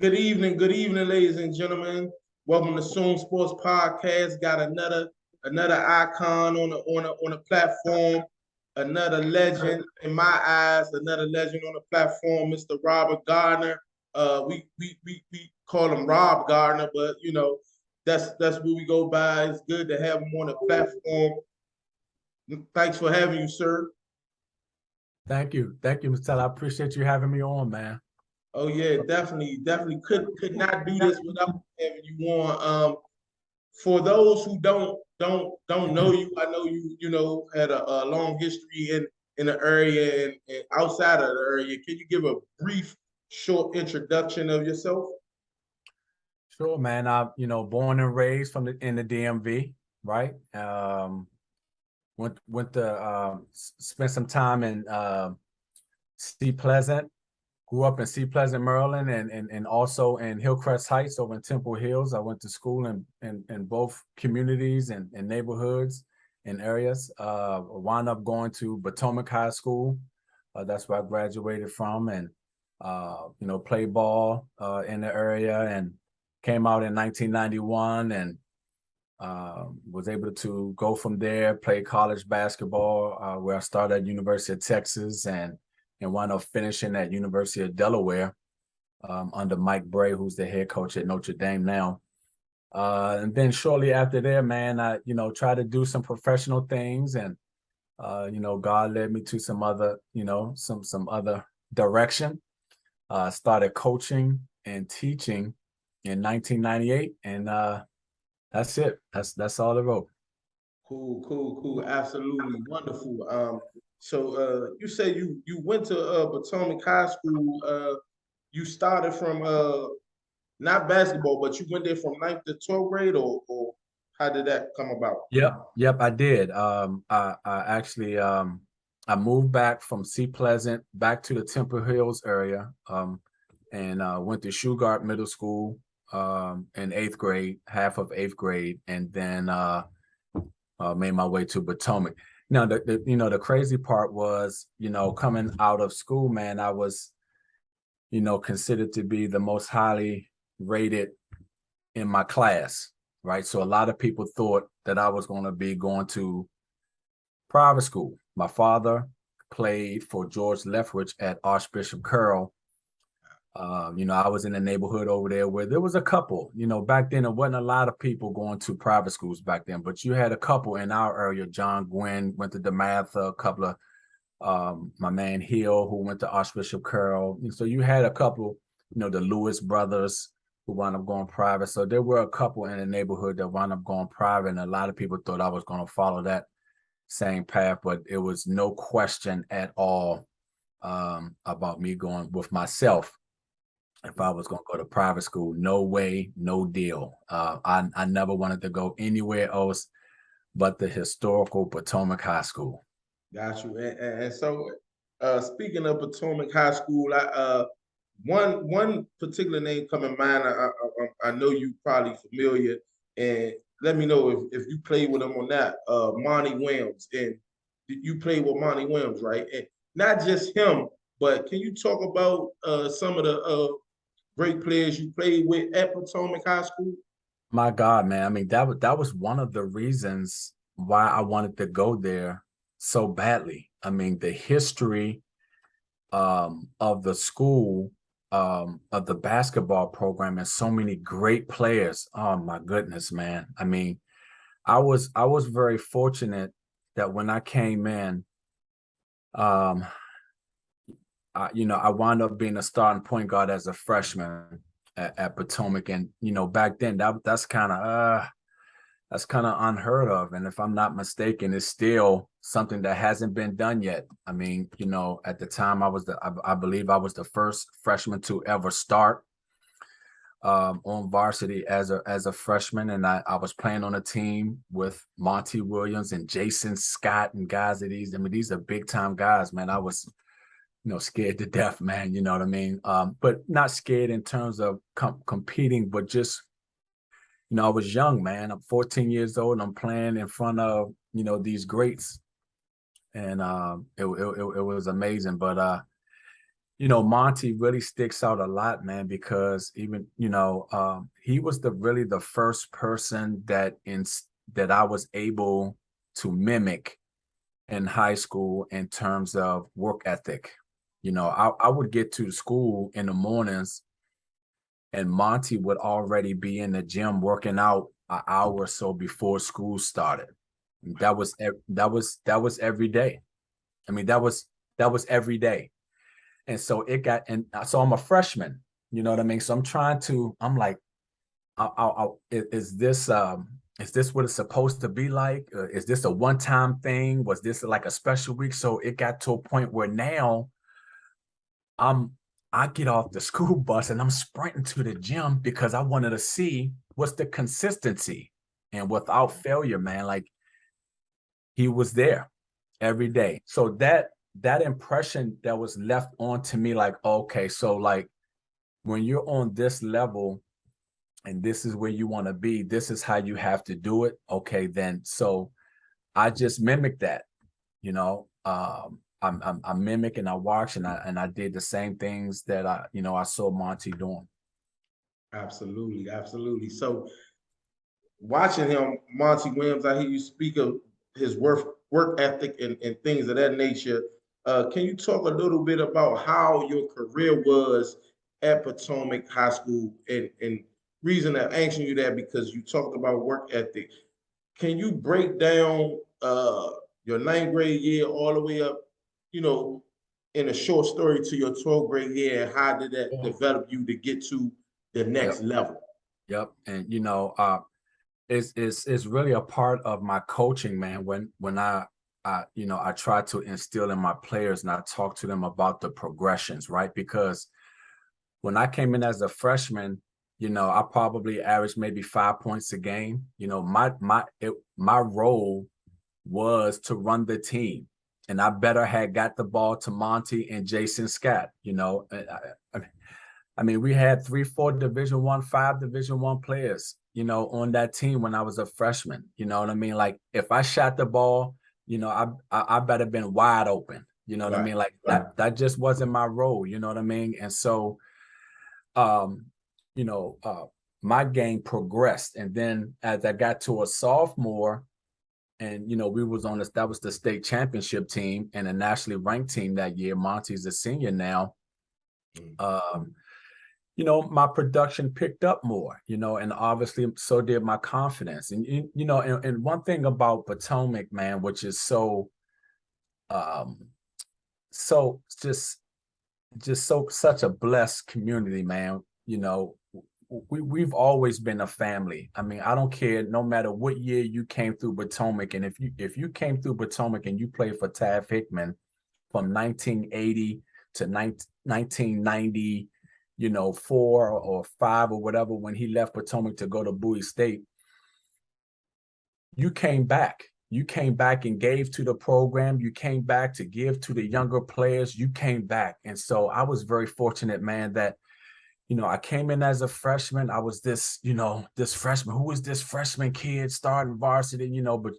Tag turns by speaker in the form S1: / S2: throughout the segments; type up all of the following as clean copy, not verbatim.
S1: Good evening, ladies and gentlemen. Welcome to S.O.O.N Sports Podcast. Got another icon on the platform, another legend in my eyes, another legend on the platform, Mr. Robert Gardner. We call him Rob Gardner, but that's what we go by. It's good to have him on the platform. Thanks for having you, sir.
S2: Thank you, Mr. Teller. I appreciate you having me on, man.
S1: Oh yeah, definitely could not do this without having you on. For those who don't know you, I know you had a long history in the area and outside of the area. Can you give a brief, short introduction of yourself?
S2: Sure, man. I, born and raised in the DMV, right? Went to spent some time in C Pleasant. Grew up in C Pleasant, Maryland, and also in Hillcrest Heights over in Temple Hills. I went to school in both communities and neighborhoods and areas. Wound up going to Potomac High School. That's where I graduated from, and played ball in the area, and came out in 1991 and was able to go from there, play college basketball, where I started at University of Texas and wound up finishing at University of Delaware under Mike Bray, who's the head coach at Notre Dame now. And then shortly after there, man, I tried to do some professional things, and God led me to some other some other direction. Started coaching and teaching in 1998, and that's it. That's all I wrote.
S1: Cool. Absolutely wonderful. So you say you went to Potomac High School. You started from not basketball, but you went there from ninth to 12th grade, or how did that come about?
S2: Yep, I did. I actually I moved back from C Pleasant back to the Temple Hills area, and went to Shugart Middle School in eighth grade, half of eighth grade, and then made my way to Potomac. Now, the crazy part was, coming out of school, man, I was, considered to be the most highly rated in my class, right? So a lot of people thought that I was going to be going to private school. My father played for George Lethbridge at Archbishop Curl. I was in the neighborhood over there where there was a couple, back then, there wasn't a lot of people going to private schools back then, but you had a couple in our area. John Gwynn went to DeMatha, a couple of my man Hill, who went to Archbishop Curl. And so you had a couple, the Lewis brothers who wound up going private. So there were a couple in the neighborhood that wound up going private, and a lot of people thought I was going to follow that same path, but it was no question at all about me going with myself. If I was going to go to private school, no way, no deal. I never wanted to go anywhere else but the historical Potomac High School.
S1: Got you. And so, speaking of Potomac High School, one particular name come in mind. I know you probably familiar, and let me know if you played with him or not. Monty Williams, and you played with Monty Williams, right? And not just him, but can you talk about some of the great players you played with at Potomac High School?
S2: My God, man. I mean, that was one of the reasons why I wanted to go there so badly. I mean, the history of the school, of the basketball program, and so many great players. Oh my goodness, man. I mean, I was very fortunate that when I came in, um, I wound up being a starting point guard as a freshman at Potomac, and back then that's kind of unheard of, and if I'm not mistaken, it's still something that hasn't been done yet. I mean, at the time, I believe I was the first freshman to ever start on varsity as a freshman, and I was playing on a team with Monty Williams and Jason Scott and guys of these. I mean, these are big time guys, man. I was scared to death, man. You know what I mean? But not scared in terms of competing, but just, I was young, man. I'm 14 years old, and I'm playing in front of, these greats. And it was amazing. But Monty really sticks out a lot, man, because even, he was really the first person that I was able to mimic in high school in terms of work ethic. I would get to school in the mornings and Monty would already be in the gym working out an hour or so before school started. That was every day. I mean, that was every day. And so so I'm a freshman, you know what I mean? So I'm like, is this what it's supposed to be like? Is this a one-time thing? Was this like a special week? So it got to a point where now I'm I get off the school bus and I'm sprinting to the gym because I wanted to see what's the consistency. And without failure, man, like he was there every day. So that impression that was left on to me, like, okay, so like when you're on this level and this is where you want to be, this is how you have to do it. Okay, then so I just mimicked that, you know. I'm mimicking, I watch, and I did the same things that I saw Monty doing.
S1: Absolutely, absolutely. So watching him, Monty Williams, I hear you speak of his work ethic and things of that nature. Can you talk a little bit about how your career was at Potomac High School? And reason I'm asking you that because you talked about work ethic. Can you break down your ninth grade year all the way up, you know, in a short story to your 12th grade year, and how did that develop you to get to the
S2: Yep,
S1: next level?
S2: yep. And it's really a part of my coaching, man. When I try to instill in my players and I talk to them about the progressions, right? Because when I came in as a freshman, I probably averaged maybe 5 points a game. My role was to run the team, and I better had got the ball to Monty and Jason Scott. I mean, we had 3, 4 Division One, 5 Division One players, on that team when I was a freshman. You know what I mean? Like if I shot the ball, I better been wide open. You know what I
S1: Right,
S2: mean? Like
S1: right.
S2: that just wasn't my role. You know what I mean? And so, um, you know, uh, my game progressed, and then as I got to a sophomore, and we was on this, that was the state championship team and a nationally ranked team that year. Monty's a senior now.
S1: Mm.
S2: Um, my production picked up more, and obviously so did my confidence. And one thing about Potomac, man, which is um, so just so such a blessed community, man. We've always been a family. I mean, I don't care, no matter what year you came through Potomac, and if you came through Potomac and you played for Tav Hickman from 1980 to 1990, 4 or 5 or whatever, when he left Potomac to go to Bowie State, you came back. You came back and gave to the program. You came back to give to the younger players. You came back. And so I was very fortunate, man, that I came in as a freshman. I was this freshman. Who was this freshman kid starting varsity? But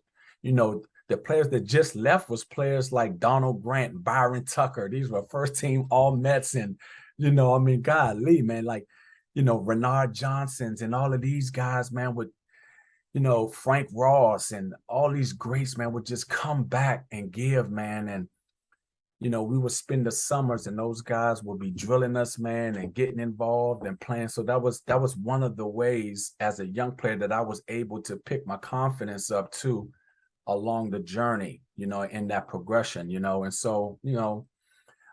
S2: the players that just left was players like Donald Grant, Byron Tucker. These were first team all Mets, and I mean, golly, man, like Renard Johnson's and all of these guys, man, would Frank Ross and all these greats, man, would just come back and give, man, and we would spend the summers and those guys would be drilling us, man, and getting involved and playing. So that was one of the ways as a young player that I was able to pick my confidence up too along the journey, in that progression, and so,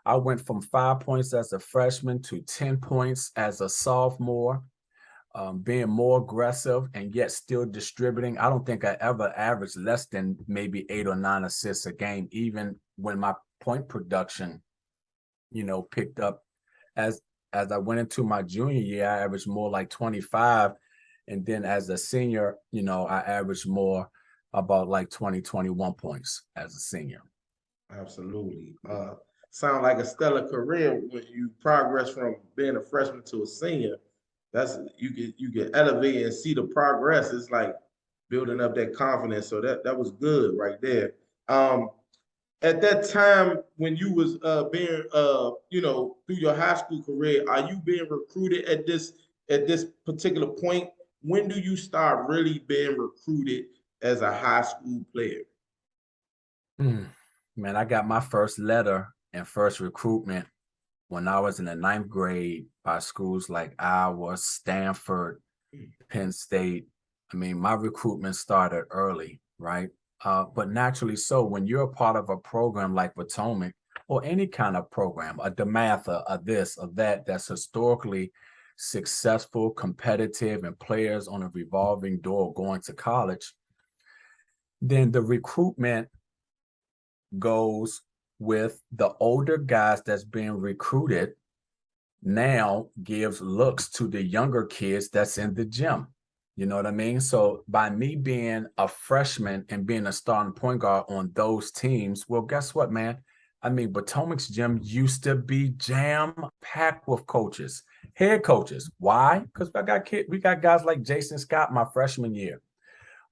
S2: I went from 5 points as a freshman to 10 points as a sophomore, being more aggressive and yet still distributing. I don't think I ever averaged less than maybe 8 or 9 assists a game, even when my point production, picked up as I went into my junior year. I averaged more like 25. And then as a senior, I averaged more, about like 20, 21 points as a senior.
S1: Absolutely. Sound like a stellar career when you progress from being a freshman to a senior. That's you get elevate and see the progress. It's like building up that confidence. So that was good right there. Um, at that time when you was being you know, through your high school career, are you being recruited at this particular point? When do you start really being recruited as a high school player?
S2: Hmm. Man, I got my first letter and first recruitment when I was in the ninth grade by schools like Iowa, Stanford, Penn State. I mean, my recruitment started early, right? But naturally so, when you're a part of a program like Potomac or any kind of program, a DeMatha, a this, or that, that's historically successful, competitive, and players on a revolving door going to college, then the recruitment goes with the older guys that's being recruited now gives looks to the younger kids that's in the gym. You know what I mean? So by me being a freshman and being a starting point guard on those teams, well, guess what, man? I mean, Potomac's gym used to be jam packed with coaches, head coaches. Why? Because we got guys like Jason Scott my freshman year,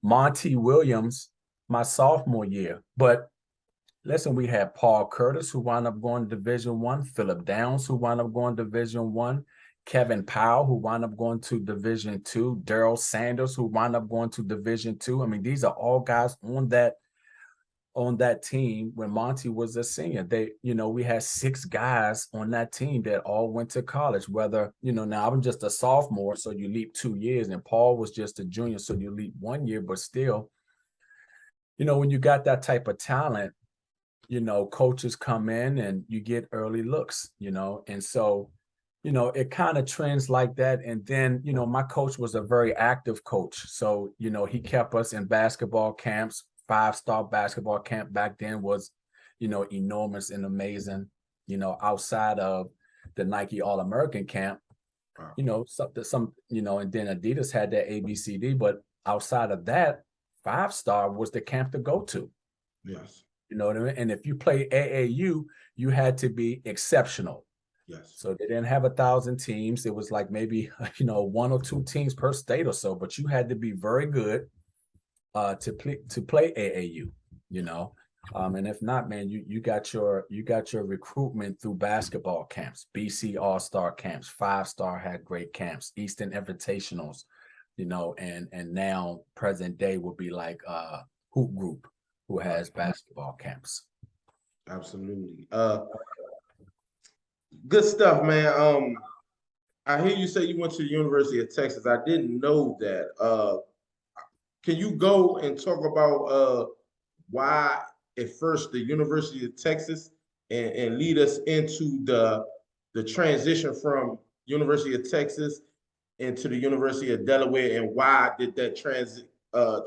S2: Monty Williams my sophomore year. But listen, we had Paul Curtis, who wound up going to Division I, Philip Downs, who wound up going to Division I, Kevin Powell, who wound up going to Division II, Daryl Sanders, who wound up going to Division II. I mean, these are all guys on that team when Monty was a senior. We had 6 guys on that team that all went to college, whether, now I'm just a sophomore, so you leap 2 years, and Paul was just a junior, so you leap 1 year, but still, when you got that type of talent, coaches come in and you get early looks, and so, it kind of trends like that. And then, my coach was a very active coach. So, he kept us in basketball camps. 5-star basketball camp back then was, enormous and amazing, outside of the Nike All-American camp,
S1: Wow.
S2: and then Adidas had that ABCD, but outside of that, 5-star was the camp to go to.
S1: Yes.
S2: You know what I mean? And if you play AAU, you had to be exceptional.
S1: Yes.
S2: So they didn't have 1,000 teams. It was like maybe, 1 or 2 teams per state or so, but you had to be very good to play AAU, and if not, man, you got your recruitment through basketball camps, BC All-Star camps, 5-star had great camps, Eastern Invitationals, and now present day will be like Hoop Group, who has basketball camps.
S1: Absolutely. Good stuff, man. I hear you say you went to the University of Texas. I didn't know that. Can you go and talk about why at first the University of Texas and lead us into the transition from University of Texas into the University of Delaware, and why did that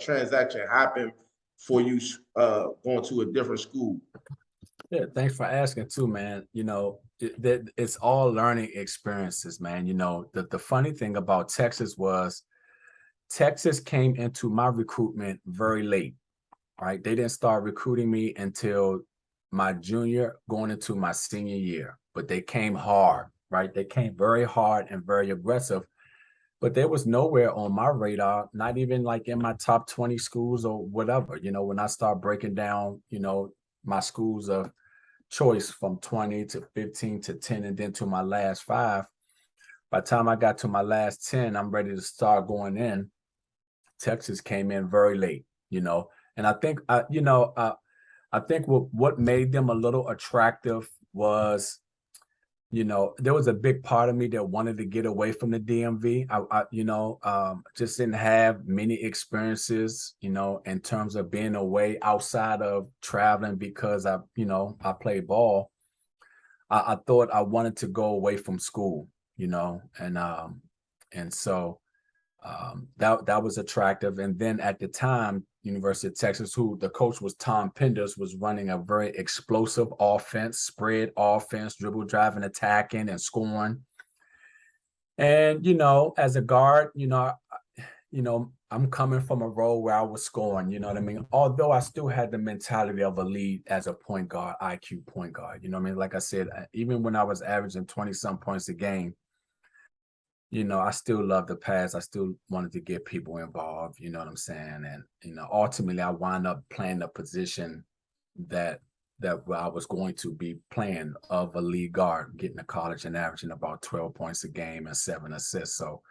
S1: transaction happen for you going to a different school?
S2: Yeah, thanks for asking too, man. It's all learning experiences, man. The funny thing about Texas was Texas came into my recruitment very late, right? They didn't start recruiting me until my junior going into my senior year, but they came hard, right? They came very hard and very aggressive, but there was nowhere on my radar, not even like in my top 20 schools or whatever. When I start breaking down, my schools of choice from 20 to 15 to 10 and then to my last 5. By the time I got to my last 10, I'm ready to start going in. Texas came in very late, and I think I think what made them a little attractive was, there was a big part of me that wanted to get away from the DMV. Just didn't have many experiences, in terms of being away outside of traveling because I played ball. I thought I wanted to go away from school, and so that was attractive. And then at the time, University of Texas, who the coach was Tom Penders, was running a very explosive offense, spread offense, dribble, driving, attacking, and scoring. And as a guard, I'm coming from a role where I was scoring. You know what I mean? Although I still had the mentality of a lead as a point guard, IQ point guard. You know what I mean? Like I said, even when I was averaging 20-some points a game, I still love the pass. I still wanted to get people involved, you know what I'm saying? And, ultimately I wound up playing a position that that I was going to be playing of a lead guard, getting to college and averaging about 12 points a game and 7 assists. So,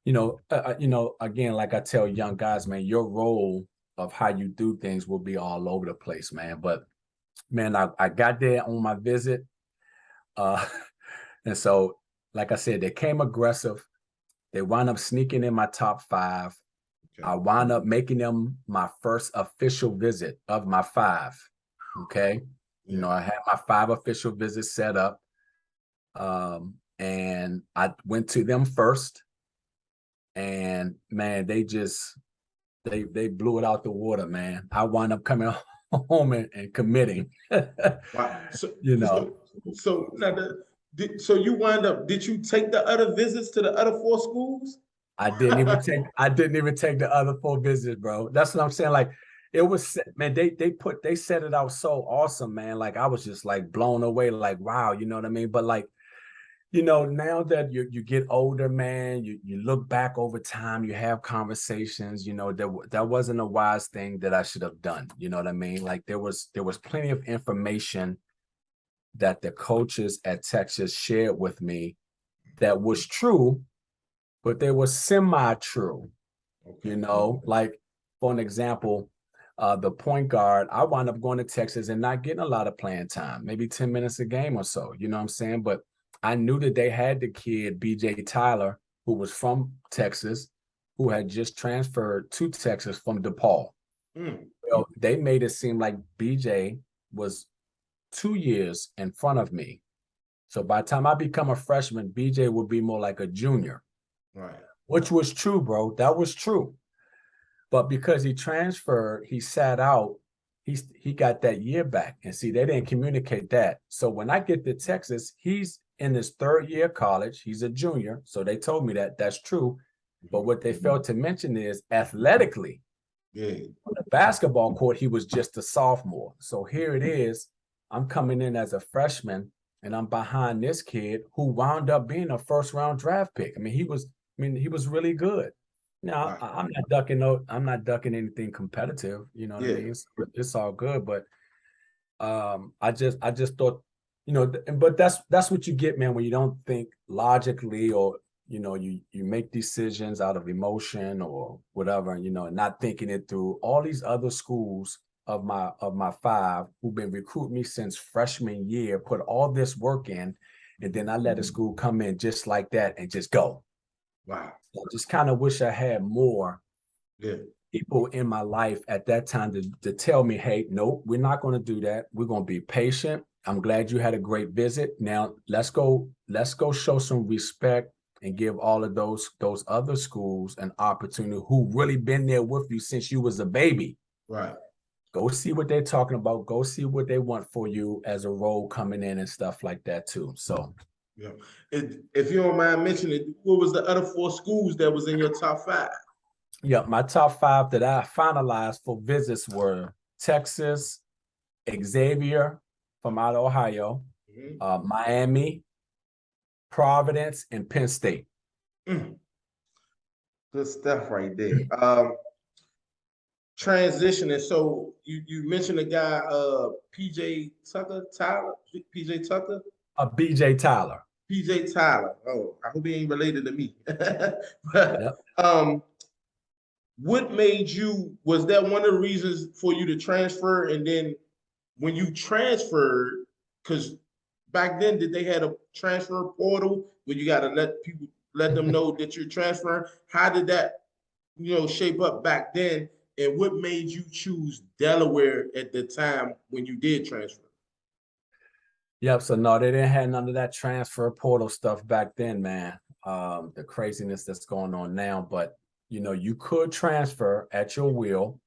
S2: again, like I tell young guys, man, your role of how you do things will be all over the place, man. But man, I got there on my visit. And so, like I said, they came aggressive. They wound up sneaking in my top 5.
S1: Okay.
S2: I wound up making them my first official visit of my 5. Okay.
S1: Yeah.
S2: I had my 5 official visits set up. And I went to them first. And man, they blew it out the water, man. I wound up coming home and committing.
S1: Wow.
S2: you know.
S1: So now so you wind up, did you take the other visits to the other 4 schools?
S2: I didn't even take the other 4 visits, bro. That's what I'm saying. Like it was, man, they set it out so awesome, man. Like I was just like blown away, like, wow, you know what I mean? But like, now that you get older, man, you look back over time, you have conversations, that wasn't a wise thing that I should have done. You know what I mean? Like there was plenty of information that the coaches at Texas shared with me that was true, but they were semi-true.
S1: Okay.
S2: Like for an example, the point guard, I wound up going to Texas and not getting a lot of playing time, maybe 10 minutes a game or so, you know what I'm saying? But I knew that they had the kid, BJ Tyler, who was from Texas, who had just transferred to Texas from DePaul.
S1: Mm.
S2: Well, they made it seem like BJ was 2 years in front of me. So by the time I become a freshman, BJ would be more like a junior.
S1: Right.
S2: Which was true, bro. That was true. But because he transferred, he sat out, he got that year back. And see, they didn't communicate that. So when I get to Texas, he's in his 3rd year of college. He's a junior. So they told me that that's true. But what they failed to mention is athletically, on the basketball court, he was just a sophomore. So here it is. I'm coming in as a freshman and I'm behind this kid who wound up being a 1st-round draft pick. he was really good. Now,
S1: Right.
S2: I'm not ducking anything competitive, you know what I mean? It's all good, but I just thought, but that's what you get, man, when you don't think logically, or you make decisions out of emotion or whatever, and not thinking it through. All these other schools of my 5 who've been recruiting me since freshman year put all this work in, and then I let a school come in just like that and just go.
S1: Wow.
S2: I just kind of wish I had more
S1: Yeah.
S2: people in my life at that time to tell me, hey, nope, we're not going to do that. We're going to be patient. I'm glad you had a great visit. Now let's go show some respect and give all of those other schools an opportunity who really been there with you since you was a baby.
S1: Right.
S2: Go see what they're talking about. Go see what they want for you as a role coming in and stuff like that too. So
S1: yeah. If you don't mind mentioning, what was the other 4 schools that was in your top 5?
S2: yeah, my top 5 that I finalized for visits were Texas, Xavier from out of Ohio, Miami, Providence, and Penn State.
S1: Mm. Good stuff right there. Transitioning. So you mentioned a guy, PJ Tyler, PJ Tucker.
S2: BJ Tyler.
S1: PJ Tyler. Oh, I hope he ain't related to me. But
S2: Yep.
S1: what made you, was that one of the reasons for you to transfer? And then when you transferred, because back then, did they had a transfer portal where you got to let them know that you're transferring? How did that, shape up back then? And what made you choose Delaware at the time when you did transfer?
S2: Yep. So no, they didn't have none of that transfer portal stuff back then, man. The craziness that's going on now, but you could transfer at your will,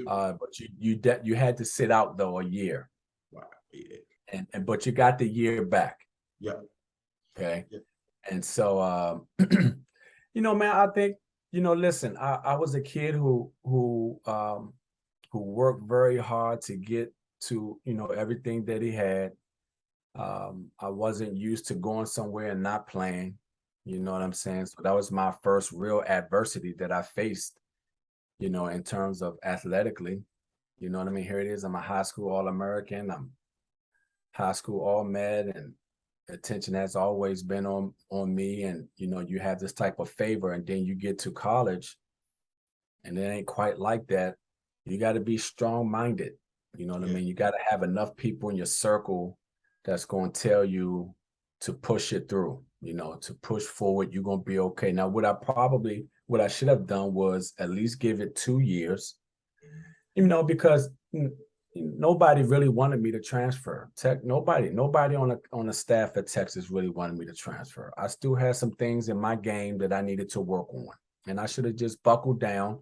S2: but you had to sit out though a year.
S1: Wow. Yeah.
S2: But you got the year back.
S1: Yeah.
S2: Okay.
S1: Yeah.
S2: And so man, I think, listen, I was a kid who worked very hard to get to, everything that he had. I wasn't used to going somewhere and not playing, you know what I'm saying? So that was my first real adversity that I faced, in terms of athletically. You know what I mean? Here it is. I'm a high school All-American. I'm high school all med, and attention has always been on me. And you have this type of favor, and then you get to college, and it ain't quite like that. You got to be strong-minded. You know what I
S1: Yeah.
S2: mean? You got to have enough people in your circle that's going to tell you to push it through, to push forward. You're going to be okay. Now, what I should have done was at least give it 2 years, because nobody really wanted me to transfer. Nobody on the staff at Texas really wanted me to transfer. I still had some things in my game that I needed to work on, and I should have just buckled down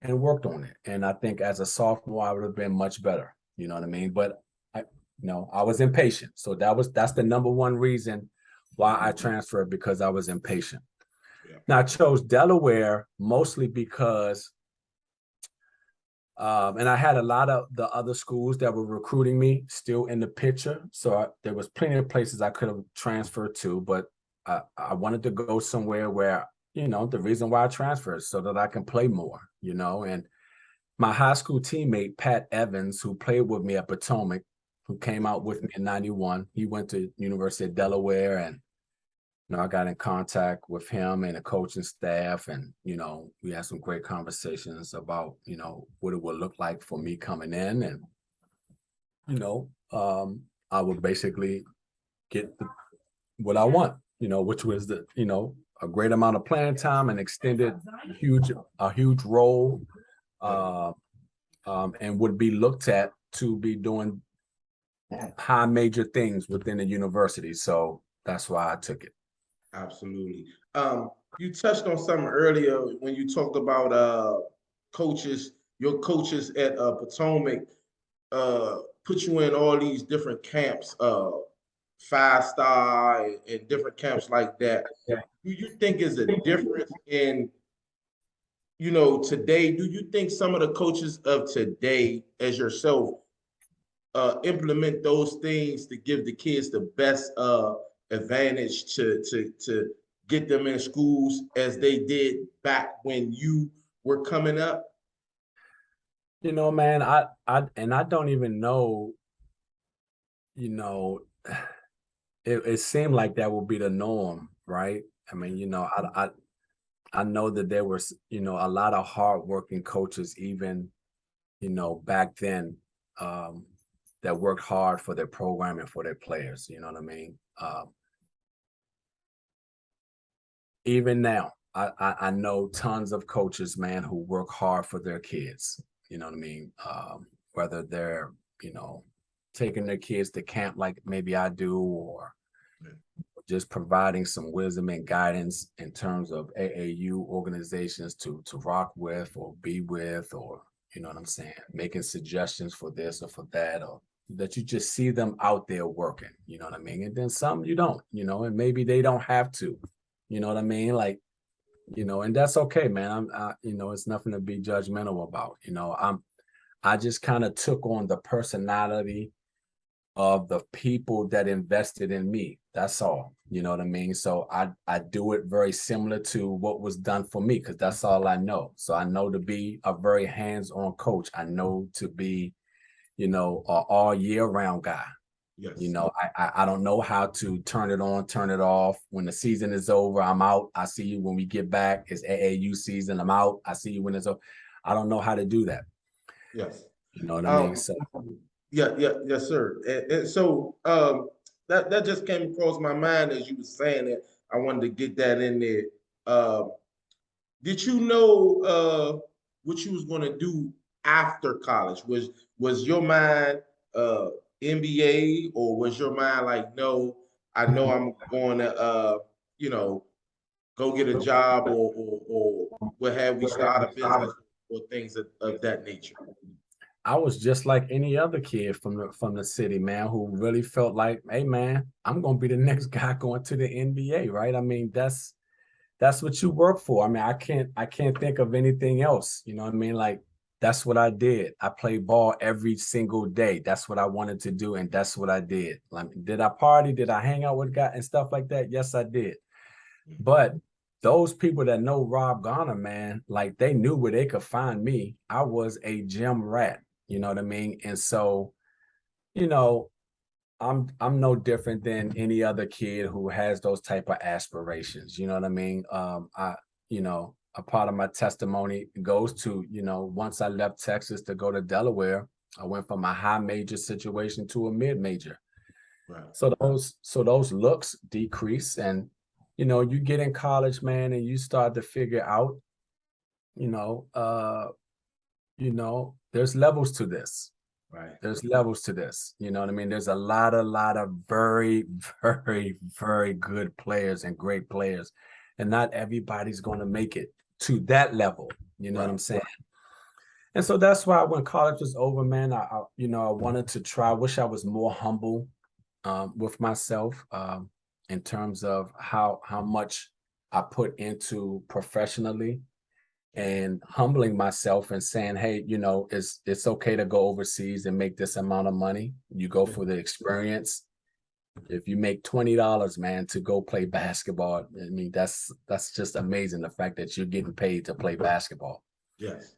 S2: and worked on it. And I think as a sophomore, I would have been much better. You know what I mean? But I was impatient. So that's the number one reason why I transferred, because I was impatient.
S1: Yeah.
S2: Now I chose Delaware mostly because and I had a lot of the other schools that were recruiting me still in the picture. So there was plenty of places I could have transferred to, but I wanted to go somewhere where, the reason why I transferred is so that I can play more, and my high school teammate, Pat Evans, who played with me at Potomac, who came out with me in 91, he went to University of Delaware, and I got in contact with him and the coaching staff, and we had some great conversations about what it would look like for me coming in, and I would basically get what I want, which was a great amount of playing time and extended a huge role, and would be looked at to be doing high major things within the university. So that's why I took it.
S1: Absolutely. You touched on something earlier when you talked about coaches, your coaches at Potomac put you in all these different camps, 5-star and different camps like that. Do you think is a difference in, today? Do you think some of the coaches of today, as yourself, implement those things to give the kids the best advantage to get them in schools as they did back when you were coming up?
S2: Man, I don't even know, you know, it seemed like that would be the norm, right? I mean, I know that there was, a lot of hardworking coaches, even, back then, that worked hard for their program and for their players. You know what I mean? Even now, I know tons of coaches, man, who work hard for their kids. You know what I mean? Whether they're, you know, taking their kids to camp like maybe I do, or just providing some wisdom and guidance in terms of AAU organizations to rock with or be with, or you know what I'm saying, making suggestions for this or for that, or that you just see them out there working, you know what I mean? And then some you don't, and maybe they don't have to, you know what I mean? Like, and that's okay, man. It's nothing to be judgmental about. I just kind of took on the personality of the people that invested in me. That's all. You know what I mean? So I do it very similar to what was done for me, because that's all I know. So I know to be a very hands-on coach. I know to be, an all year round guy.
S1: Yes.
S2: I don't know how to turn it on, turn it off. When the season is over, I'm out. I see you when we get back. It's AAU season. I'm out. I see you when it's over. I don't know how to do that.
S1: Yes.
S2: You know what I mean?
S1: Um,
S2: So
S1: yeah, yeah, yes, sir. And so that just came across my mind as you were saying it. I wanted to get that in there. Um, did you know what you was going to do after college? Was your mind NBA, or was your mind like, no, I know I'm going to you know go get a job, or what have we, start a business or things of that nature?
S2: I was just like any other kid from the city, man, who really felt like, hey, man, I'm gonna be the next guy going to the NBA, right? I mean, that's what you work for. I mean, I can't think of anything else. You know what I mean? Like, that's what I did. I played ball every single day. That's what I wanted to do, and that's what I did. Like, did I party? Did I hang out with guys and stuff like that? Yes, I did. But those people that know Rob Garner, man, like, they knew where they could find me. I was a gym rat. You know what I mean? And so, you know, I'm no different than any other kid who has those type of aspirations. You know what I mean? You know, a part of my testimony goes to, you know, once I left Texas to go to Delaware, I went from a high major situation to a mid major.
S1: Right.
S2: So those looks decrease, and you know, you get in college, man, and you start to figure out, you know, there's levels to this.
S1: Right.
S2: There's levels to this. You know what I mean? There's a lot of very, very, very good players and great players. And not everybody's going to make it to that level. You know what I'm saying? And so that's why when college was over, man, I wanted to try. I wish I was more humble with myself in terms of how much I put into professionally, and humbling myself and saying, hey, you know, it's okay to go overseas and make this amount of money. You go for the experience. If you make $20, man, to go play basketball, I mean, that's just amazing. The fact that you're getting paid to play basketball.
S1: Yes.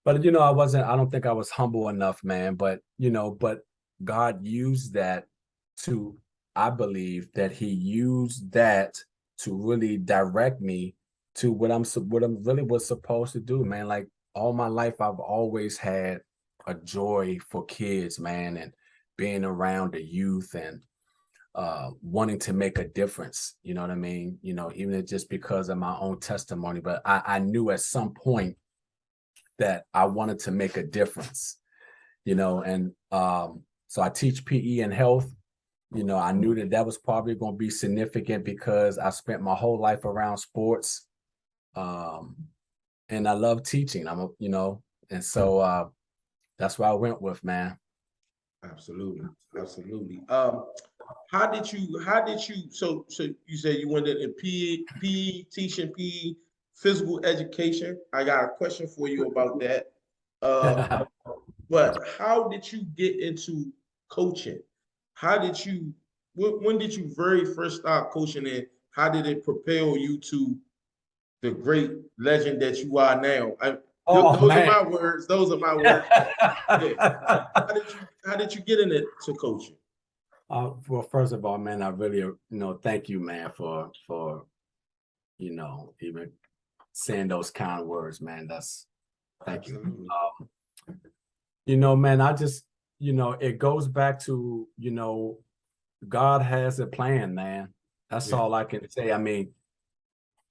S2: But you know, I don't think I was humble enough, man. But you know, but God used that to, I believe that He used that to really direct me to what I'm really was supposed to do, man. Like all my life, I've always had a joy for kids, man, and being around the youth and wanting to make a difference. You know what I mean? You know, even just because of my own testimony, but I knew at some point that I wanted to make a difference, you know, and so I teach PE and health. You know, I knew that was probably going to be significant because I spent my whole life around sports, and I love teaching. And so that's what I went with, man.
S1: Absolutely. Absolutely. So you said you went in PE, teaching PE, physical education. I got a question for you about that. Uh, but how did you get into coaching? How did you, when did you very first start coaching, and how did it propel you to the great legend that you are now?
S2: Oh
S1: Those are
S2: man.
S1: my words. Those are my words. Yeah. How did you get into coaching?
S2: Well, first of all, man, I really, thank you, man, for even saying those kind words, man. Thank you.
S1: Absolutely.
S2: Man, I just, it goes back to, God has a plan, man. That's
S1: Yeah.
S2: all I can say. I mean,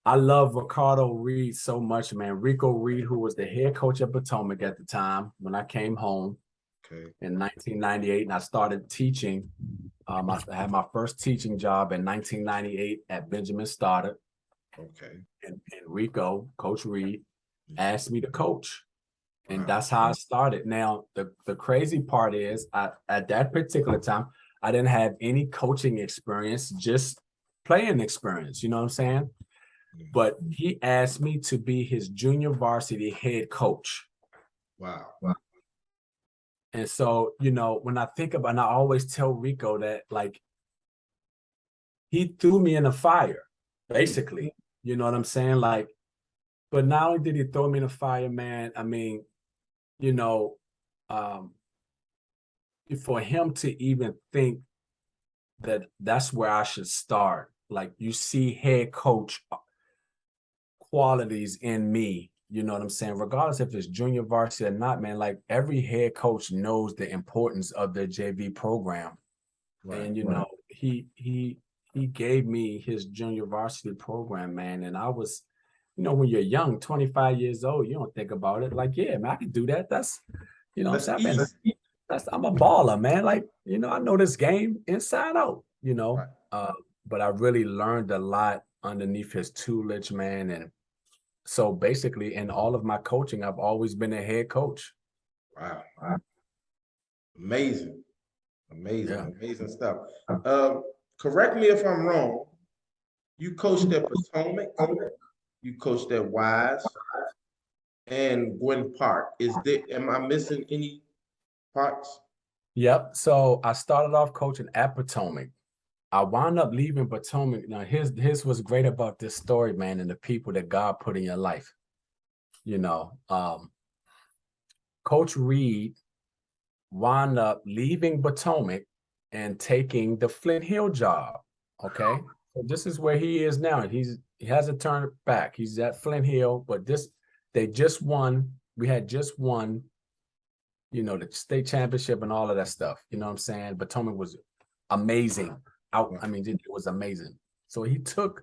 S2: I love Ricardo Reed so much, man. Rico Reed, who was the head coach at Potomac at the time when I came home
S1: Okay.
S2: in 1998, and I started teaching. I had my first teaching job in 1998 at Benjamin Stoddard.
S1: Okay.
S2: And Rico, Coach Reed, asked me to coach. And
S1: Wow.
S2: that's how I started. Now, the crazy part is, at that particular time, I didn't have any coaching experience, just playing experience. You know what I'm saying? But he asked me to be his junior varsity head coach.
S1: Wow.
S2: And so, when I think about, and I always tell Rico that, like, he threw me in the fire, basically. You know what I'm saying? Like, but not only did he throw me in the fire, man, I mean, you know, um, for him to even think that that's where I should start. Like, you see head coach qualities in me, you know what I'm saying? Regardless if it's junior varsity or not, man, like every head coach knows the importance of their JV program.
S1: Right.
S2: And he gave me his junior varsity program, man. And I was, when you're young, 25 years old, you don't think about it. Like, yeah, man, I can do that. That's,
S1: That's
S2: I'm saying?
S1: easy.
S2: I'm a baller, man. Like, I know this game inside out,
S1: Right.
S2: but I really learned a lot underneath his tutelage, man. And so basically in all of my coaching, I've always been a head coach.
S1: Wow. Amazing. Amazing.
S2: Yeah.
S1: Amazing stuff. Correct me if I'm wrong. You coached at Potomac, you coached at Wise and Gwynn Park. Am I missing any parts?
S2: Yep. So I started off coaching at Potomac. I wound up leaving Potomac. Now, here's what's great about this story, man, and the people that God put in your life. Coach Reed wound up leaving Potomac and taking the Flint Hill job. Okay. So this is where he is now. He hasn't turned back. He's at Flint Hill, but they just won. We had just won, the state championship and all of that stuff. You know what I'm saying? Potomac was amazing. I mean, it was amazing. So he took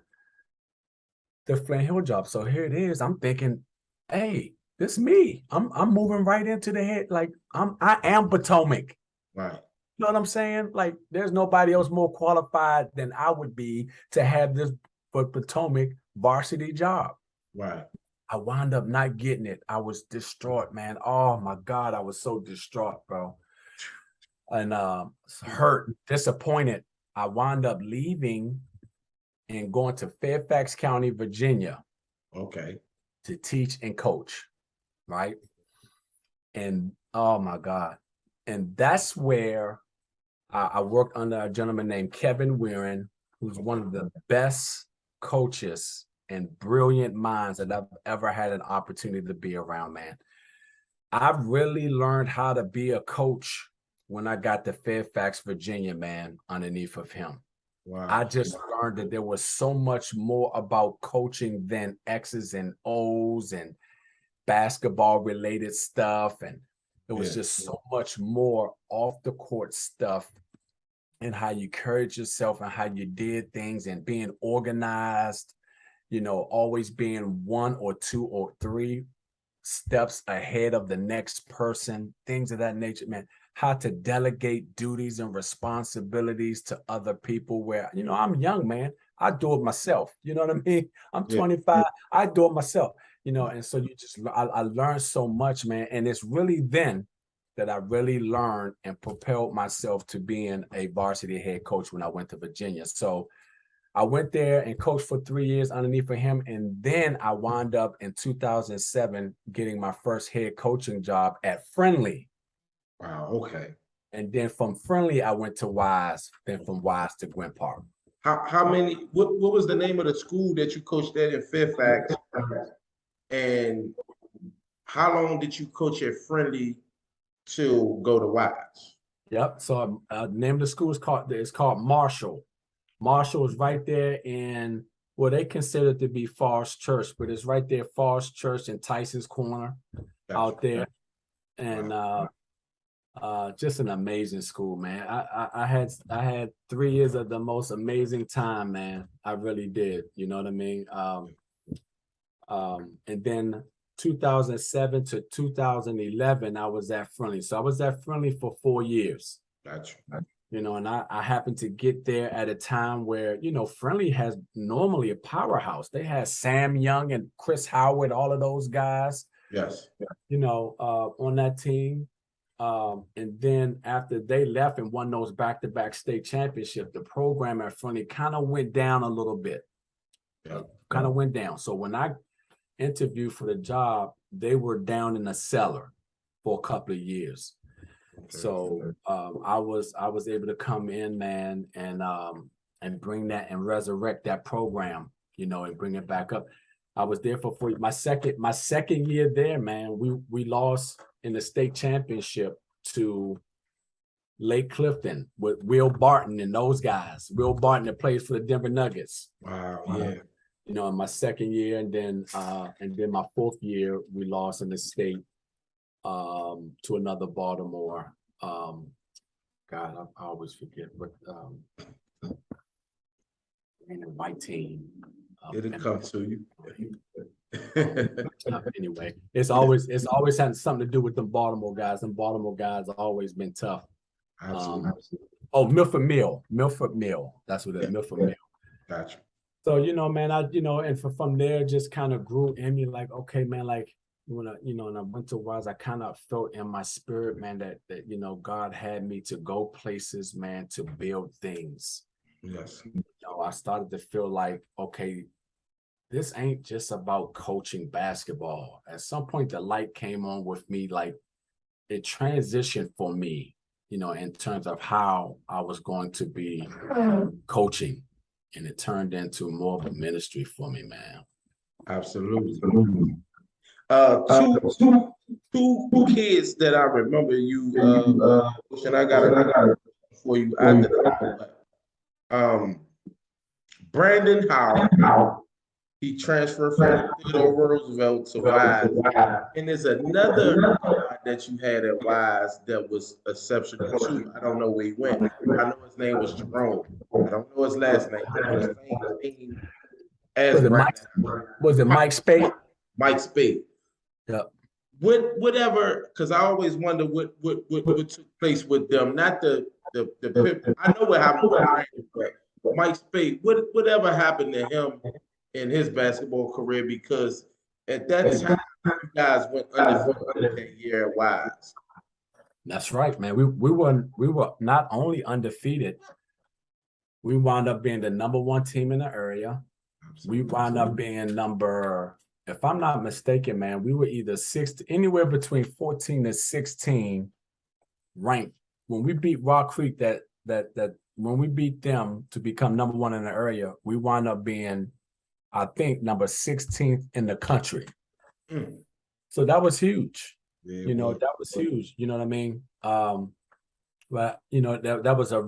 S2: the Flint Hill job. So here it is. I'm thinking, hey, this is me. I'm moving right into the head. Like I am Potomac.
S1: Right.
S2: You know what I'm saying? Like there's nobody else more qualified than I would be to have this Potomac varsity job.
S1: Right.
S2: I wound up not getting it. I was distraught, man. Oh my God, I was so distraught, bro. And hurt, disappointed. I wound up leaving and going to Fairfax County, Virginia.
S1: Okay.
S2: To teach and coach, right? And oh my God. And that's where I worked under a gentleman named Kevin Weirin, who's one of the best coaches and brilliant minds that I've ever had an opportunity to be around, man. I really learned how to be a coach when I got to Fairfax, Virginia, man, underneath of him. Wow. I just learned that there was so much more about coaching than X's and O's and basketball related stuff. And it was just so much more off the court stuff and how you carried yourself and how you did things and being organized, always being 1 or 2 or 3 steps ahead of the next person, things of that nature, man. How to delegate duties and responsibilities to other people where, I'm young, man. I do it myself. You know what I mean? I'm 25. I do it myself, and so I learned so much, man. And it's really then that I really learned and propelled myself to being a varsity head coach when I went to Virginia. So I went there and coached for 3 years underneath of him. And then I wound up in 2007 getting my first head coaching job at Friendly.
S1: Wow, okay.
S2: And then from Friendly, I went to Wise, then from Wise to Gwynn Park.
S1: What was the name of the school that you coached at in Fairfax? And how long did you coach at Friendly to go to Wise?
S2: Yep. So the name of the school is called Marshall. Marshall is right there in, well, they consider it to be Forest Church, but it's right there, Forest Church and Tyson's Corner out there. And just an amazing school, man. I had 3 years of the most amazing time, man. I really did. You know what I mean? And then 2007 to 2011, I was at Friendly. So I was at Friendly for 4 years.
S1: Gotcha.
S2: And I happened to get there at a time where, Friendly has normally a powerhouse. They had Sam Young and Chris Howard, all of those guys.
S1: Yes.
S2: On that team. And then after they left and won those back-to-back state championships, the program at Friendly kind of went down a little bit. Kind of went down. So when I interviewed for the job, they were down in the cellar for a couple of years. So I was able to come in, man, and bring that and resurrect that program, and bring it back up. I was there for my second year there, man. We lost in the state championship to Lake Clifton with Will Barton and those guys. Will Barton that plays for the Denver Nuggets.
S1: Wow, yeah.
S2: In my second year, and then my 4th year, we lost in the state to another Baltimore. God, I always forget, but my team.
S1: It'll come to you.
S2: Anyway, it's always had something to do with them Baltimore guys. Them Baltimore guys have always been tough.
S1: Absolutely.
S2: Milford Mill. That's what it is. Milford Mill.
S1: Gotcha.
S2: So, man, and from there just kind of grew in me like, okay, man, like when I went to Wise, I kind of felt in my spirit, man, that God had me to go places, man, to build things.
S1: Yes.
S2: I started to feel like, okay, this ain't just about coaching basketball. At some point, the light came on with me, like it transitioned for me, in terms of how I was going to be coaching. And it turned into more of a ministry for me, man.
S1: Absolutely. Two kids that I remember you, and I got for you after that. Brandon Howell, he transferred from Theodore Roosevelt to Wise. And there's another guy that you had at Wise that was exceptional too. I don't know where he went. I know his name was Jerome. I don't know his last name, but on the same team as
S2: Was it Mike?
S1: Brandon.
S2: Was it Mike Spade?
S1: Mike Spade.
S2: Yeah.
S1: Whatever, because I always wonder what took place with them. Not the I know what happened with Brandon, but Mike Spade, whatever happened to him in his basketball career, because at that time you guys went undefeated that year at Wise.
S2: That's right, man. We were not only undefeated, we wound up being the #1 team in the area. We wound up being number, if I'm not mistaken, man, we were either anywhere between 14 to 16 ranked. When we beat Rock Creek, that when we beat them to become #1 in the area, we wound up being, I think, number 16th in the country.
S1: Mm.
S2: So that was huge.
S1: Yeah,
S2: that was huge. You know what I mean? But that was a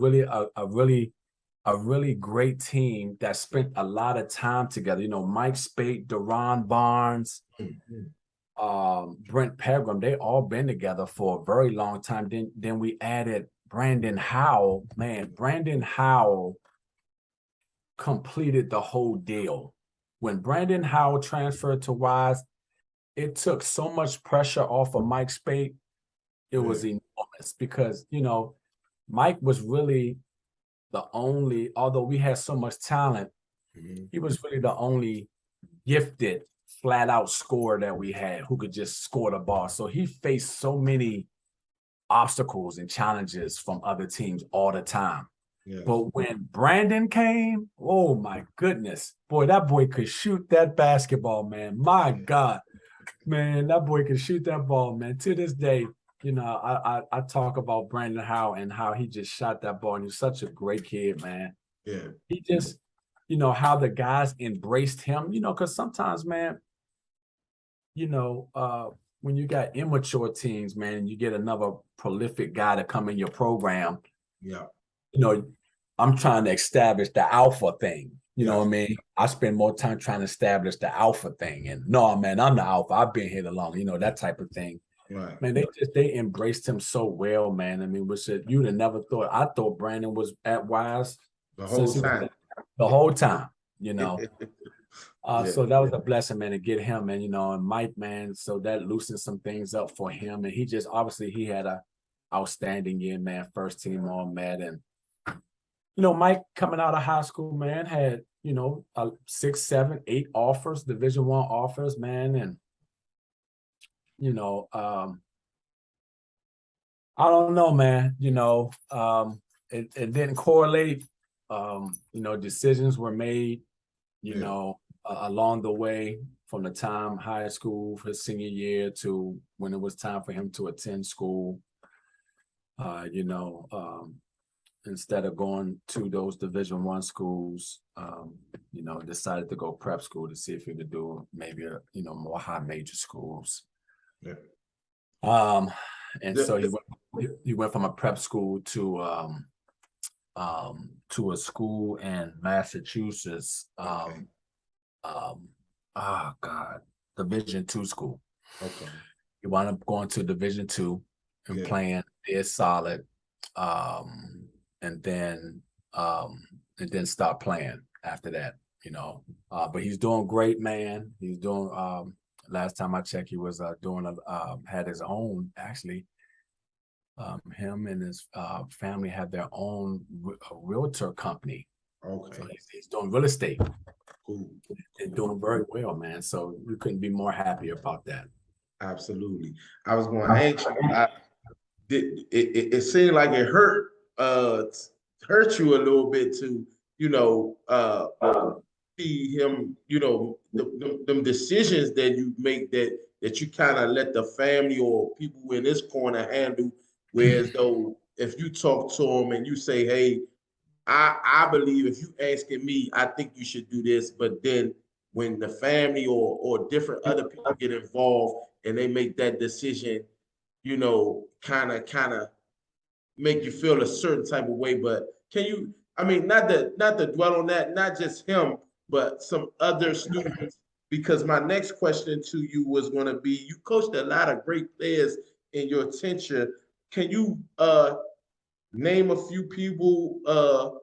S2: really great team that spent a lot of time together. Mike Spate, Deron Barnes, Brent Pegram, they all been together for a very long time. Then we added Brandon Howell. Man, Brandon Howell completed the whole deal. When Brandon Howell transferred to Wise, it took so much pressure off of Mike Spate. It was enormous because, Mike was really the only, although we had so much talent, he was really the only gifted, flat out scorer that we had who could just score the ball. So he faced so many obstacles and challenges from other teams all the time. Yes. But when Brandon came, oh my goodness, boy, that boy could shoot that basketball, man. My God, man, that boy could shoot that ball, man. To this day, I talk about Brandon Howell and how he just shot that ball, and he's such a great kid, man.
S1: Yeah.
S2: He just, how the guys embraced him, because sometimes, man, when you got immature teams, man, you get another prolific guy to come in your program.
S1: Yeah.
S2: I'm trying to establish the alpha thing. You know what I mean? I spend more time trying to establish the alpha thing. And no, man, I'm the alpha. I've been here long, that type of thing.
S1: Right.
S2: Man, they embraced him so well, man. I mean, you'd have never thought. I thought Brandon was at Wise
S1: the whole time.
S2: The whole time,
S1: Yeah.
S2: So that was a blessing, man, to get him, and and Mike, man. So that loosened some things up for him, and he just obviously he had a outstanding year, man. First team all Met, and Mike coming out of high school, man, had 6, 7, 8 offers, Division I offers, man, and I don't know, man. It didn't correlate. Decisions were made, along the way from the time high school, his senior year, to when it was time for him to attend school. Instead of going to those Division I schools, decided to go prep school to see if he could do maybe more high major schools.
S1: Yeah.
S2: So he went from a prep school to a school in Massachusetts. Division II school.
S1: Okay.
S2: He wound up going to Division II and playing dead solid, and then stopped playing after that. But he's doing great, man. He's doing. Last time I checked, he was had his own, actually. Him and his family had their own realtor company.
S1: Okay.
S2: So he's doing real estate.
S1: Cool.
S2: And doing very well, man. So you couldn't be more happy about that.
S1: Absolutely. I was going to ask you, it seemed like it hurt you a little bit to, see him, them decisions that you make that you kind of let the family or people in this corner handle. Whereas though if you talk to them and you say, hey, I believe if you asking me, I think you should do this. But then when the family or different other people get involved and they make that decision, kind of make you feel a certain type of way. But can you, I mean, not to dwell on that, not just him, but some other students, because my next question to you was going to be, you coached a lot of great players in your tenure. Can you name a few people,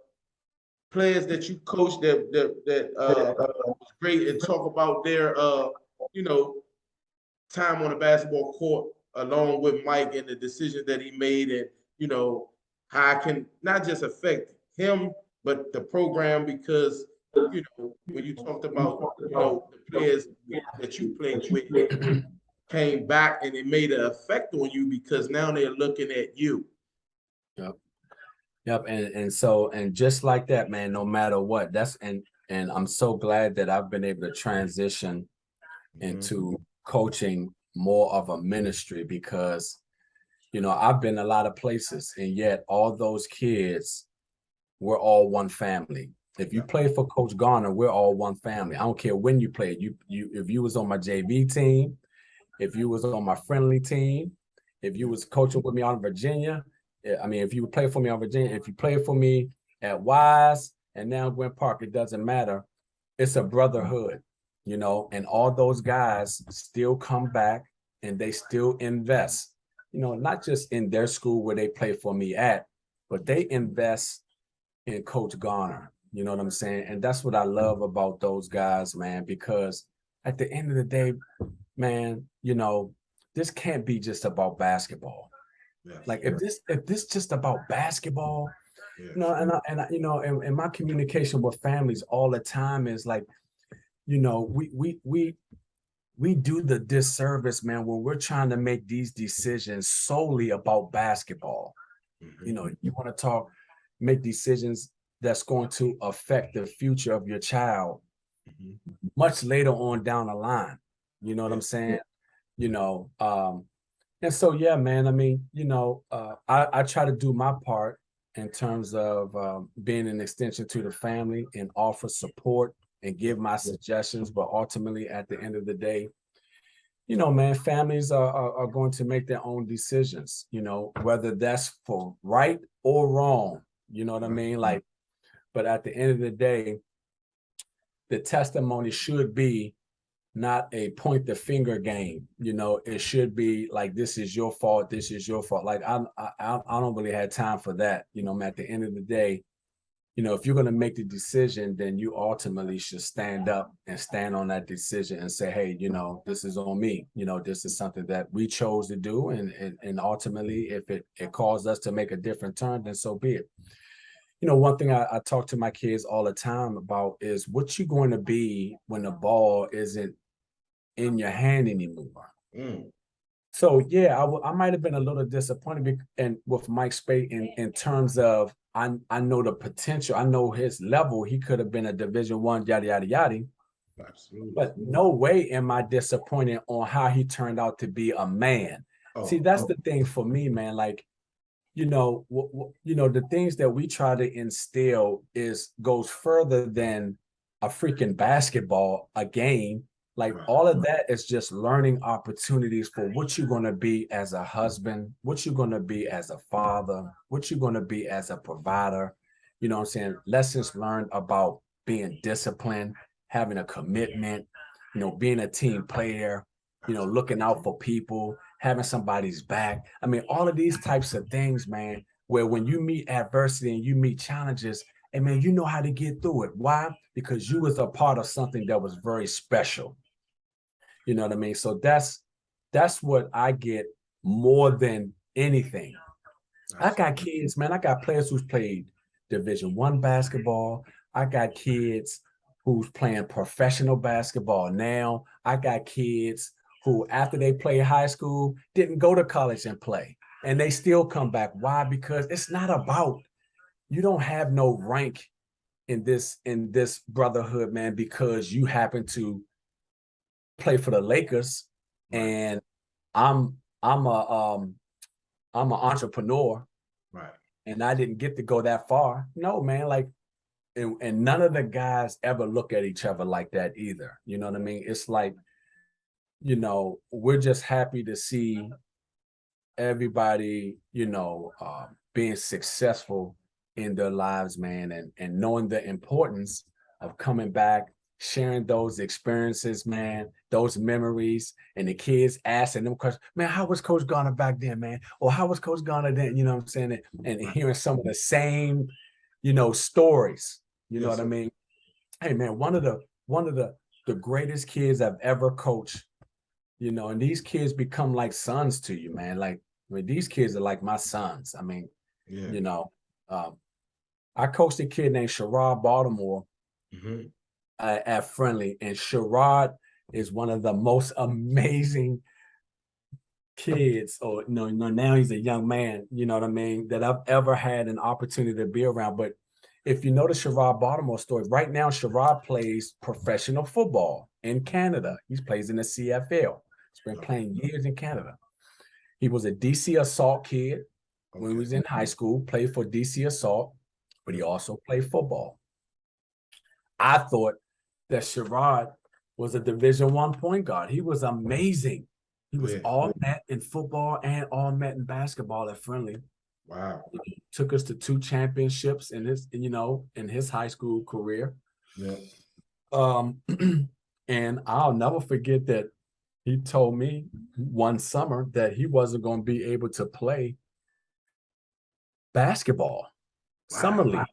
S1: players that you coached that was great, and talk about their you know, time on the basketball court along with Mike and the decisions that he made, and how I can not just affect him but the program, because when you talked about the players that you played with came back and it made an effect on you because now they're looking at you.
S2: Yep. Yep. And just like that, man, no matter what, and I'm so glad that I've been able to transition into coaching more of a ministry, because I've been a lot of places, and yet all those kids, we're all one family. If you play for Coach Garner, we're all one family. I don't care when you played. If you was on my JV team, if you was on my friendly team, if you was coaching with me on Virginia, I mean, if you play for me on Virginia, if you play for me at Wise and now Gwynn Park, it doesn't matter. It's a brotherhood, and all those guys still come back and they still invest, not just in their school where they play for me at, but they invest in Coach Garner. You know what I'm saying? And that's what I love about those guys, man, because at the end of the day, man, this can't be just about basketball. Yes. Like if this just about basketball, yes. And my communication with families all the time is like, we do the disservice, man, when we're trying to make these decisions solely about basketball. Mm-hmm. You want to make decisions that's going to affect the future of your child much later on down the line. You know what I'm saying? And so, yeah, man, I mean, I try to do my part in terms of being an extension to the family and offer support and give my suggestions. But ultimately, at the end of the day, man, families are going to make their own decisions, whether that's for right or wrong. You know what I mean? Like, but at the end of the day, the testimony should be not a point the finger game. It should be like, this is your fault. This is your fault. Like, I don't really have time for that. At the end of the day, if you're going to make the decision, then you ultimately should stand up and stand on that decision and say, hey, this is on me. This is something that we chose to do. And ultimately, if it caused us to make a different turn, then so be it. One thing I talk to my kids all the time about is what you're going to be when the ball isn't in your hand anymore. So yeah, I might have been a little disappointed with Mike Spate in terms of I know the potential, I know his level. He could have been a Division I, yada yada yada. Absolutely. But no way am I disappointed on how he turned out to be a man. See, that's the thing for me, man. Like, the things that we try to instill goes further than a freaking basketball, a game. Like, all of that is just learning opportunities for what you're going to be as a husband, what you're going to be as a father, what you're going to be as a provider. You know what I'm saying? Lessons learned about being disciplined, having a commitment, being a team player, looking out for people, having somebody's back. I mean, all of these types of things, man, where when you meet adversity and you meet challenges, and man, you know how to get through it. Why? Because you was a part of something that was very special. You know what I mean? So that's what I get more than anything. I got kids, man. I got players who's played Division I basketball. I got kids who's playing professional basketball now. I got kids who, after they play high school, didn't go to college and play, and they still come back. Why? Because it's not about, you don't have no rank in this brotherhood, man, because you happen to play for the Lakers, and I'm an entrepreneur, right? And I didn't get to go that far. No, man, like, and none of the guys ever look at each other like that either. You know what I mean? It's like, we're just happy to see everybody, being successful in their lives, man, and knowing the importance of coming back, sharing those experiences, man, those memories, and the kids asking them questions, man, how was Coach Garner back then, man? Or how was Coach Garner then? You know what I'm saying? And hearing some of the same, stories, you know
S1: Yes,
S2: what I
S1: sir.
S2: mean? Hey, man, one of the greatest kids I've ever coached, and these kids become like sons to you, man. Like, I mean, these kids are like my sons. I mean,
S1: Yeah.
S2: um, I coached a kid named Sherrod Baltimore
S1: Mhm.
S2: at Friendly, and Sherrod is one of the most amazing kids, or now he's a young man, you know what I mean, that I've ever had an opportunity to be around. But if you know the Sherrod Baltimore story, right now Sherrod plays professional football in Canada. He plays in the CFL. He's been playing years in Canada. He was a DC Assault kid when he was in high school, played for DC Assault, but he also played football. I thought that Sherrod was a Division I point guard. He was amazing. He was
S1: Yeah.
S2: all net in football and all net in basketball at Friendly.
S1: Wow.
S2: He took us to 2 championships in his high school career.
S1: Yeah.
S2: And I'll never forget that he told me one summer that he wasn't going to be able to play basketball, summer
S1: Wow.
S2: league,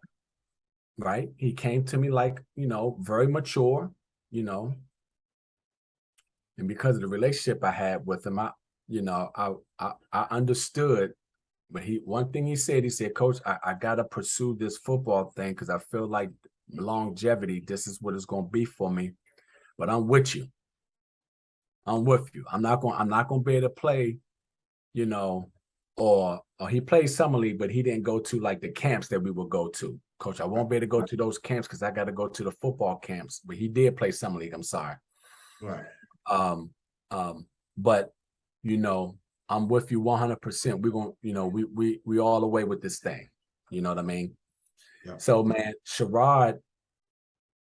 S2: right? He came to me like, very mature, and because of the relationship I had with him, I understood. But one thing he said, Coach, I gotta pursue this football thing because I feel like longevity, this is what it's gonna be for me. But I'm with you. I'm with you. I'm not gonna be able to play, or he played summer league, but he didn't go to like the camps that we would go to. Coach, I won't be able to go to those camps because I got to go to the football camps. But he did play summer league. I'm sorry.
S1: Right.
S2: Um, but I'm with you 100%. We're gonna, we all the way with this thing. You know what I mean?
S1: Yeah.
S2: So, man, Sherrod,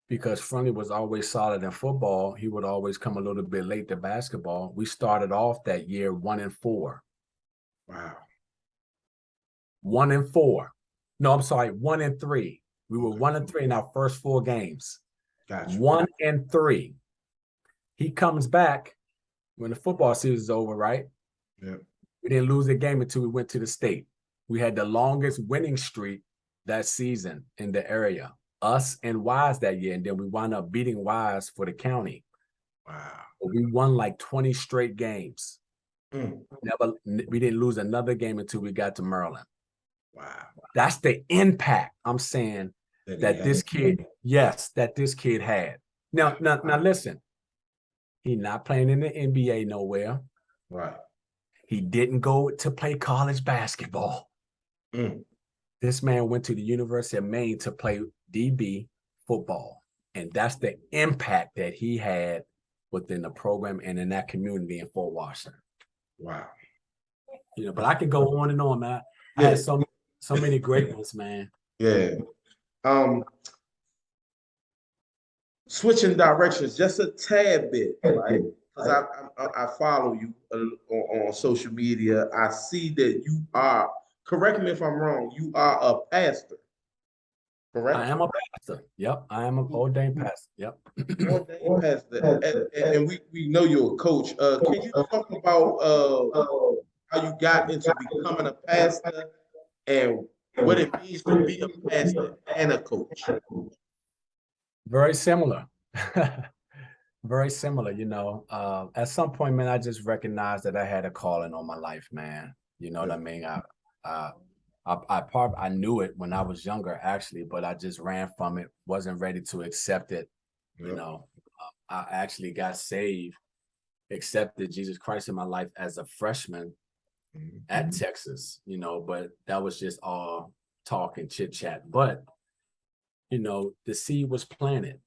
S2: because Friendly was always solid in football, he would always come a little bit late to basketball. We started off that year 1-4.
S1: Wow.
S2: 1-4. No, I'm sorry, 1-3. We were 1-3 in our first 4 games.
S1: Gotcha.
S2: 1-3. He comes back when the football season is over, right?
S1: Yeah.
S2: We didn't lose a game until we went to the state. We had the longest winning streak that season in the area, us and Wise that year. And then we wound up beating Wise for the county.
S1: Wow.
S2: But we won like 20 straight games.
S1: Mm.
S2: We didn't lose another game until we got to Maryland.
S1: Wow.
S2: That's the impact I'm saying that this kid had. Now, listen, he's not playing in the NBA nowhere.
S1: Right.
S2: He didn't go to play college basketball.
S1: Mm.
S2: This man went to the University of Maine to play DB football. And that's the impact that he had within the program and in that community in Fort Washington.
S1: Wow.
S2: But I could go on and on, man. I had so many great ones, man.
S1: Yeah. Switching directions just a tad bit, right? Because I follow you on social media. I see that you are, correct me if I'm wrong, you are a pastor, correct?
S2: I am a pastor. Yep. I am an ordained pastor. Yep.
S1: Ordained pastor. And we know you're a coach. Can you talk about how you got into becoming a pastor and what it means to be a pastor and a coach?
S2: Very similar. Very similar, at some point, man, I just recognized that I had a calling on my life, man. You know what I mean? I knew it when I was younger, actually, but I just ran from it, wasn't ready to accept it. I actually got saved, accepted Jesus Christ in my life as a freshman at Texas, but that was just all talk and chit chat. But, the seed was planted,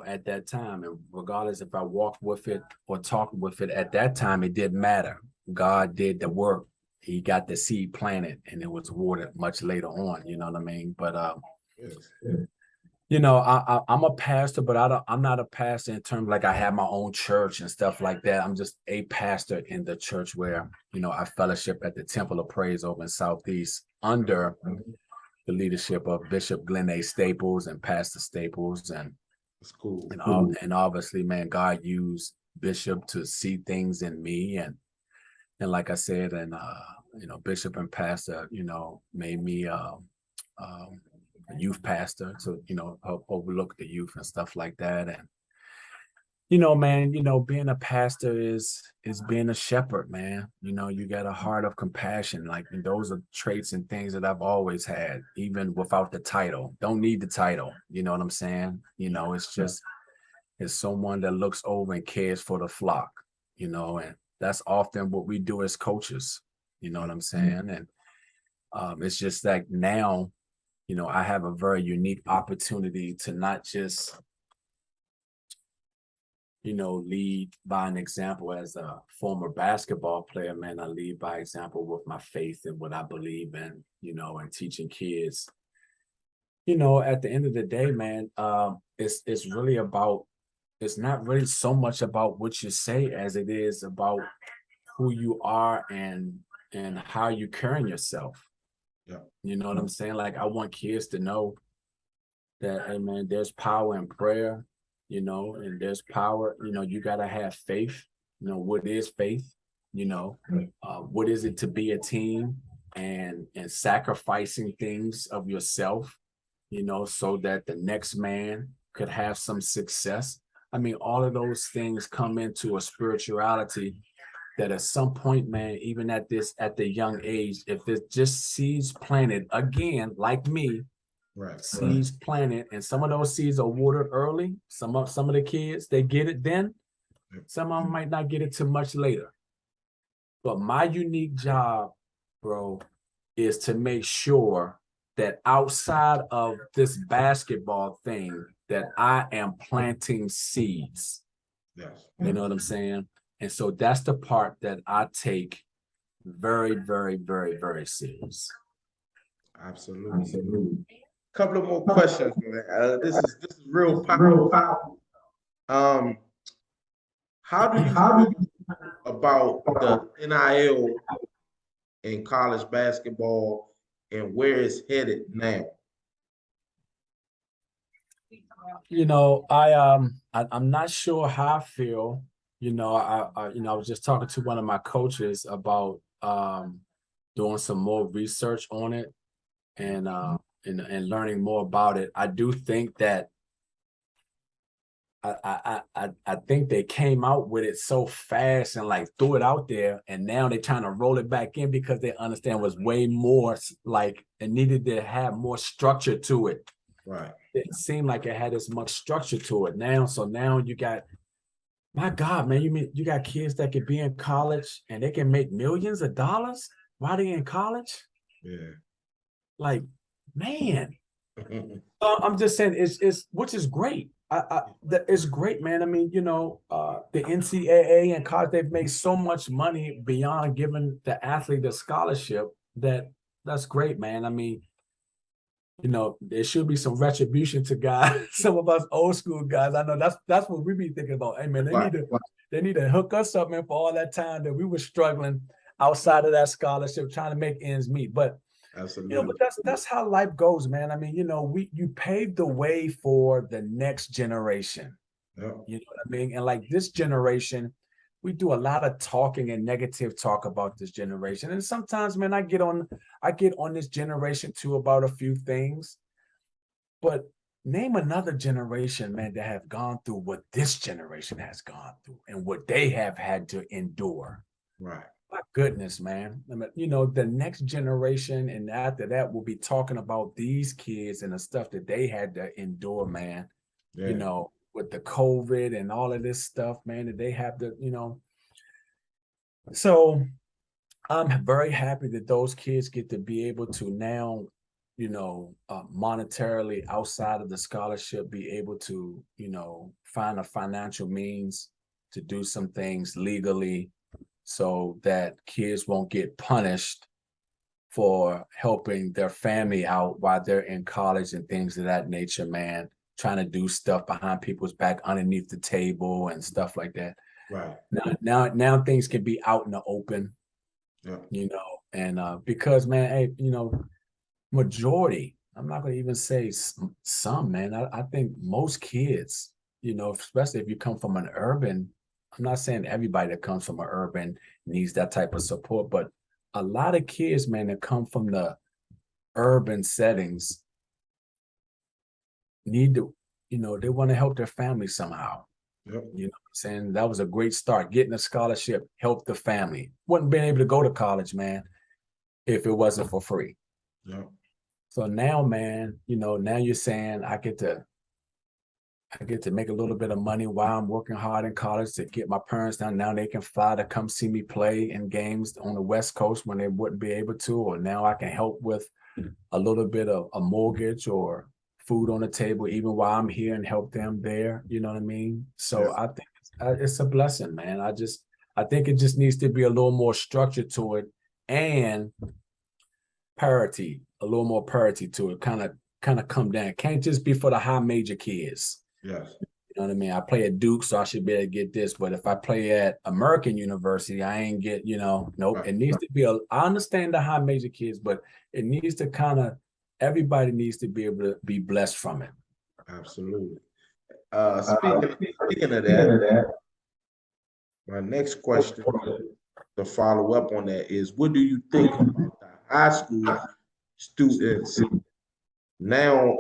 S2: at that time. And regardless if I walked with it or talked with it at that time, it didn't matter. God did the work. He got the seed planted and it was watered much later on, you know what I mean? But I'm a pastor, but I'm not a pastor in terms like I have my own church and stuff like that. I'm just a pastor in the church where, I fellowship at the Temple of Praise over in Southeast under the leadership of Bishop Glenn A. Staples and Pastor Staples.
S1: It's cool.
S2: And obviously, man, God used Bishop to see things in me. And like I said, Bishop and Pastor, made me a youth pastor to, help overlook the youth and stuff like that. And man, being a pastor is being a shepherd, man. You got a heart of compassion. Like, and those are traits and things that I've always had, even without the title. Don't need the title. You know what I'm saying? It's someone that looks over and cares for the flock, and that's often what we do as coaches. You know what I'm saying? And it's just like now, I have a very unique opportunity to not just, lead by an example as a former basketball player, man. I lead by example with my faith and what I believe in, and teaching kids. At the end of the day, man, it's really about, it's not really so much about what you say as it is about who you are and how you carrying yourself.
S1: Yeah.
S2: You know what I'm saying? Like, I want kids to know that, hey man, there's power in prayer, and there's power, you gotta have faith. What is faith? What is it to be a team and sacrificing things of yourself, so that the next man could have some success. I mean, all of those things come into a spirituality that at some point, man, even at the young age, if it's just seeds planted again, like me,
S1: Right.
S2: seeds planted, and some of those seeds are watered early. Some of the kids, they get it then. Some of them might not get it till much later. But my unique job, bro, is to make sure that outside of this basketball thing, that I am planting seeds.
S1: Yes.
S2: You know what I'm saying? And so that's the part that I take very, very, very, very serious.
S1: Absolutely. Couple of more questions, man. This is real powerful. Um, how do you feel about the NIL in college basketball and where it's headed now?
S2: I'm not sure how I feel. I was just talking to one of my coaches about doing some more research on it and learning more about it. I do think that I think they came out with it so fast and like threw it out there, and now they're trying to roll it back in because they understand it was way more like it needed to have more structure to it.
S1: Right.
S2: It seemed like it had as much structure to it now. So now you got, my God, man, you got kids that could be in college and they can make millions of dollars while they in college.
S1: Yeah.
S2: Like, man, I'm just saying it's which is great. It's great, man. I mean, the NCAA and college, they've made so much money beyond giving the athlete a scholarship that's great, man. I mean, there should be some retribution to guys, some of us old school guys. I know that's what we be thinking about. Hey man, they need to hook us up, man, for all that time that we were struggling outside of that scholarship, trying to make ends meet. But
S1: Absolutely.
S2: but that's how life goes, man. I mean, you paved the way for the next generation.
S1: Yeah.
S2: You know what I mean? And like this generation, we do a lot of talking and negative talk about this generation. And sometimes, man, I get on this generation too about a few things. But name another generation, man, that have gone through what this generation has gone through and what they have had to endure.
S1: Right.
S2: My goodness, man. I mean, the next generation and after that will be talking about these kids and the stuff that they had to endure, man.
S1: Yeah.
S2: With the COVID and all of this stuff, man, that they have to, So I'm very happy that those kids get to be able to now, monetarily outside of the scholarship, be able to, find a financial means to do some things legally so that kids won't get punished for helping their family out while they're in college and things of that nature, man. trying to do stuff behind people's back underneath the table and stuff like that.
S1: Right.
S2: Now things can be out in the open,
S1: Yeah.
S2: you know, and because, man, hey, you know, majority, I'm not going to even say some, man. I think most kids, you know, especially if you come from an urban, I'm not saying everybody that comes from an urban needs that type of support, but a lot of kids, man, that come from the urban settings need to, you know, they want to help their family somehow.
S1: Yep.
S2: You know what I'm saying? That was a great start. Getting a scholarship helped the family. Wouldn't been able to go to college, man, if it wasn't for free.
S1: Yep.
S2: So now, man, you know, now you're saying I get to make a little bit of money while I'm working hard in college to get my parents down. Now they can fly to come see me play in games on the West Coast when they wouldn't be able to, or now I can help with a little bit of a mortgage or food on the table, even while I'm here, and help them there. You know what I mean? So
S1: Yeah.
S2: I think it's a blessing, man. I think it just needs to be a little more structure to it and parity, a little more parity to it. Kind of come down. It can't just be for the high major kids.
S1: Yes.
S2: You know what I mean? I play at Duke, so I should be able to get this. But if I play at American University, I ain't get, you know, nope.
S1: Right.
S2: It needs to be I understand the high major kids, but it needs to everybody needs to be able to be blessed from it.
S1: Absolutely. Speaking of that, my next question to follow up on that is, what do you think about the high school students now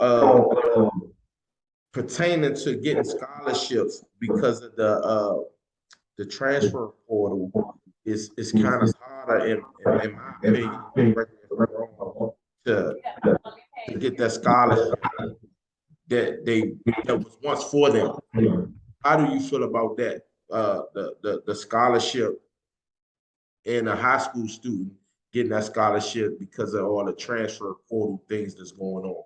S1: pertaining to getting scholarships because of the transfer portal is kind of harder in my opinion, correct me if I'm wrong, to get that scholarship that was once for them. How do you feel about that? The scholarship in a high school student getting that scholarship because of all the transfer portal things that's going on.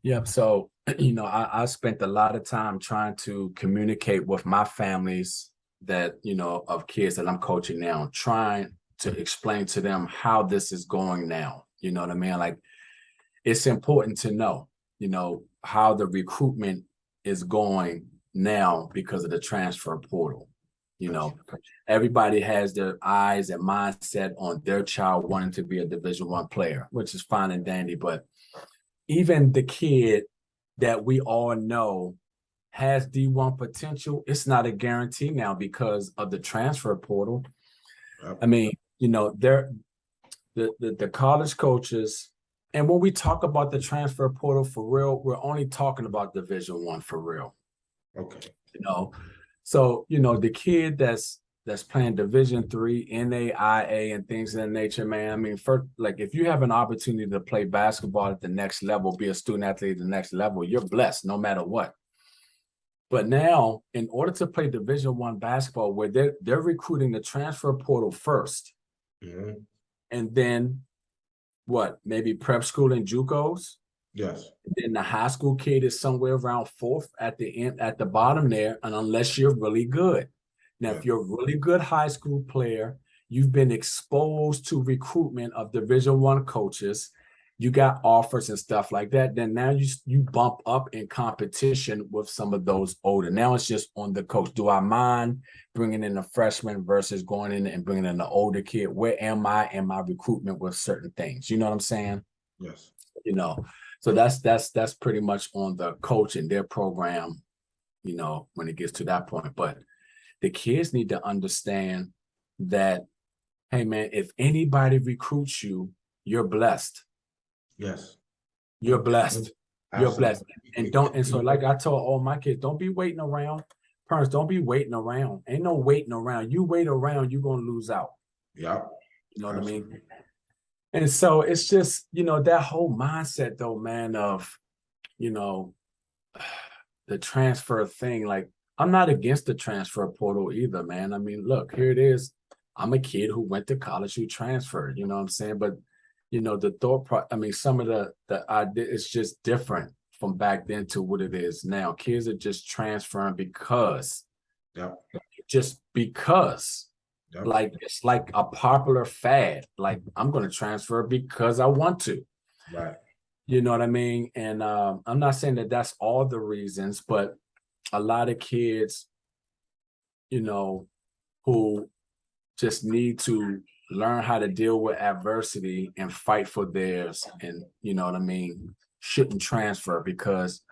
S2: Yep. So, you know, I spent a lot of time trying to communicate with my families that, you know, of kids that I'm coaching now, trying to explain to them how this is going now. You know what I mean? Like, it's important to know, you know, how the recruitment is going now because of the transfer portal. You know, everybody has their eyes and mindset on their child wanting to be a Division I player, which is fine and dandy. But even the kid that we all know has D1 potential, it's not a guarantee now because of the transfer portal. I mean, you know, the college coaches, and when we talk about the transfer portal for real, we're only talking about Division I for real.
S1: Okay.
S2: You know, so, you know, the kid that's playing Division III, NAIA, and things of that nature, man. I mean, like, if you have an opportunity to play basketball at the next level, be a student athlete at the next level, you're blessed no matter what. But now, in order to play Division I basketball, where they're recruiting the transfer portal first, and then what? Maybe prep school and JUCOs.
S1: Yes.
S2: Then the high school kid is somewhere around fourth at the end, at the bottom there, and unless you're really good. Now, if you're a really good high school player, you've been exposed to recruitment of Division I coaches, you got offers and stuff like that, then now you bump up in competition with some of those older. Now it's just on the coach. Do I mind bringing in a freshman versus going in and bringing in an older kid? Where am I in my recruitment with certain things? You know what I'm saying?
S1: Yes.
S2: You know, so that's pretty much on the coach and their program, you know, when it gets to that point. But the kids need to understand that, hey, man, if anybody recruits you, you're blessed.
S1: Yes.
S2: You're blessed. You're blessed. And so, like I told all my kids, don't be waiting around. Parents, don't be waiting around. Ain't no waiting around. You wait around, you're going to lose out.
S1: Yeah.
S2: You know what I mean? And so it's just, you know, that whole mindset though, man, of, you know, the transfer thing. Like, I'm not against the transfer portal either, man. I mean, look, here it is. I'm a kid who went to college, who transferred, you know what I'm saying? But, you know, some of the idea is just different from back then to what it is now. Kids are just transferring because, just because. Yep. Like, it's like a popular fad. Like, I'm going to transfer because I want to.
S1: Right.
S2: You know what I mean? And I'm not saying that that's all the reasons, but a lot of kids, you know, who just need to learn how to deal with adversity and fight for theirs. And you know what I mean? Shouldn't transfer, because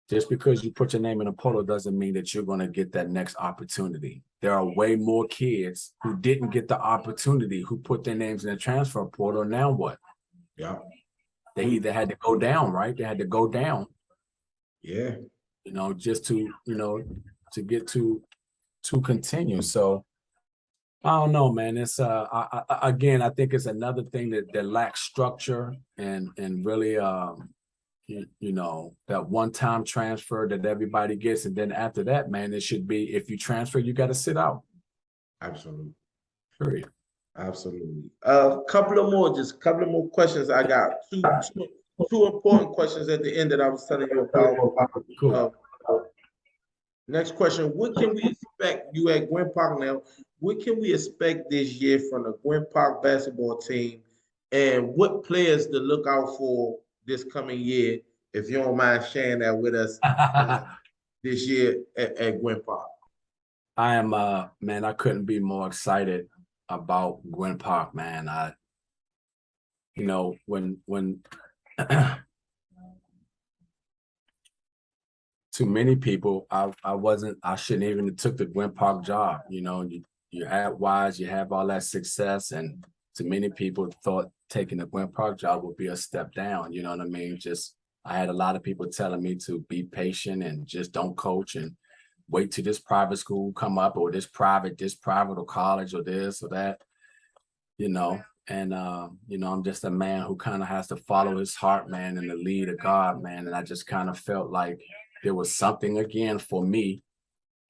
S2: just because you put your name in a portal doesn't mean that you're going to get that next opportunity. There are way more kids who didn't get the opportunity, who put their names in the transfer portal. Now what?
S1: Yeah.
S2: They either had to go down, right? They had to go down,
S1: Yeah.
S2: just to, to get to continue. So I don't know, man. It's again, I think it's another thing that lacks structure and really that one-time transfer that everybody gets, and then after that, man, it should be, if you transfer, you got to sit out.
S1: Absolutely.
S2: Period.
S1: Absolutely. Couple of more questions I got. Two important questions at the end that I was telling you about.
S2: Cool.
S1: Next question: what can we expect? You at Gwynn Park now. What can we expect this year from the Gwynn Park basketball team, and what players to look out for this coming year? If you don't mind sharing that with us this year at Gwynn Park.
S2: I am man, I couldn't be more excited about Gwynn Park, man. When to many people, I shouldn't even have took the Gwynn Park job. You had wise, you have all that success, and to many people thought taking the Gwynn Park job would be a step down. You know what I mean? I had a lot of people telling me to be patient and just don't coach and wait till this private school come up, or this private or college or this or that, and I'm just a man who kind of has to follow his heart, man, and the lead of God, man. And I just kind of felt like there was something again for me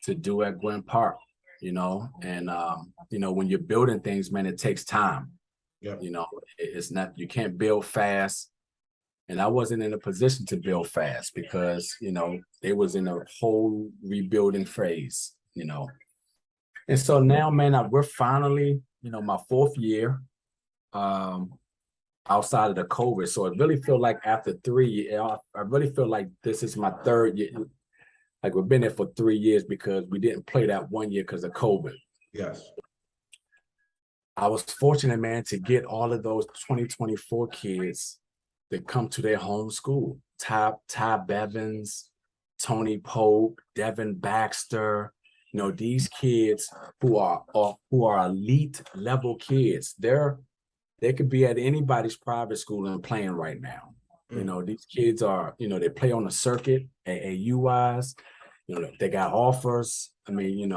S2: to do at Gwynn Park, and when you're building things, man, it takes time.
S1: Yeah.
S2: It's not, you can't build fast. And I wasn't in a position to build fast because, they was in a whole rebuilding phase, And so now, man, we're finally, my fourth year outside of the COVID. So it really feel like after 3 years, I really feel like this is my third year. Like we've been there for 3 years because we didn't play that 1 year because of COVID.
S1: Yes.
S2: I was fortunate, man, to get all of those 2024 kids that come to their home school. Ty Bevins, Tony Pope, Devin Baxter, these kids who are elite level kids. They could be at anybody's private school and playing right now. These kids are, they play on the circuit, AAU-wise, they got offers. I mean,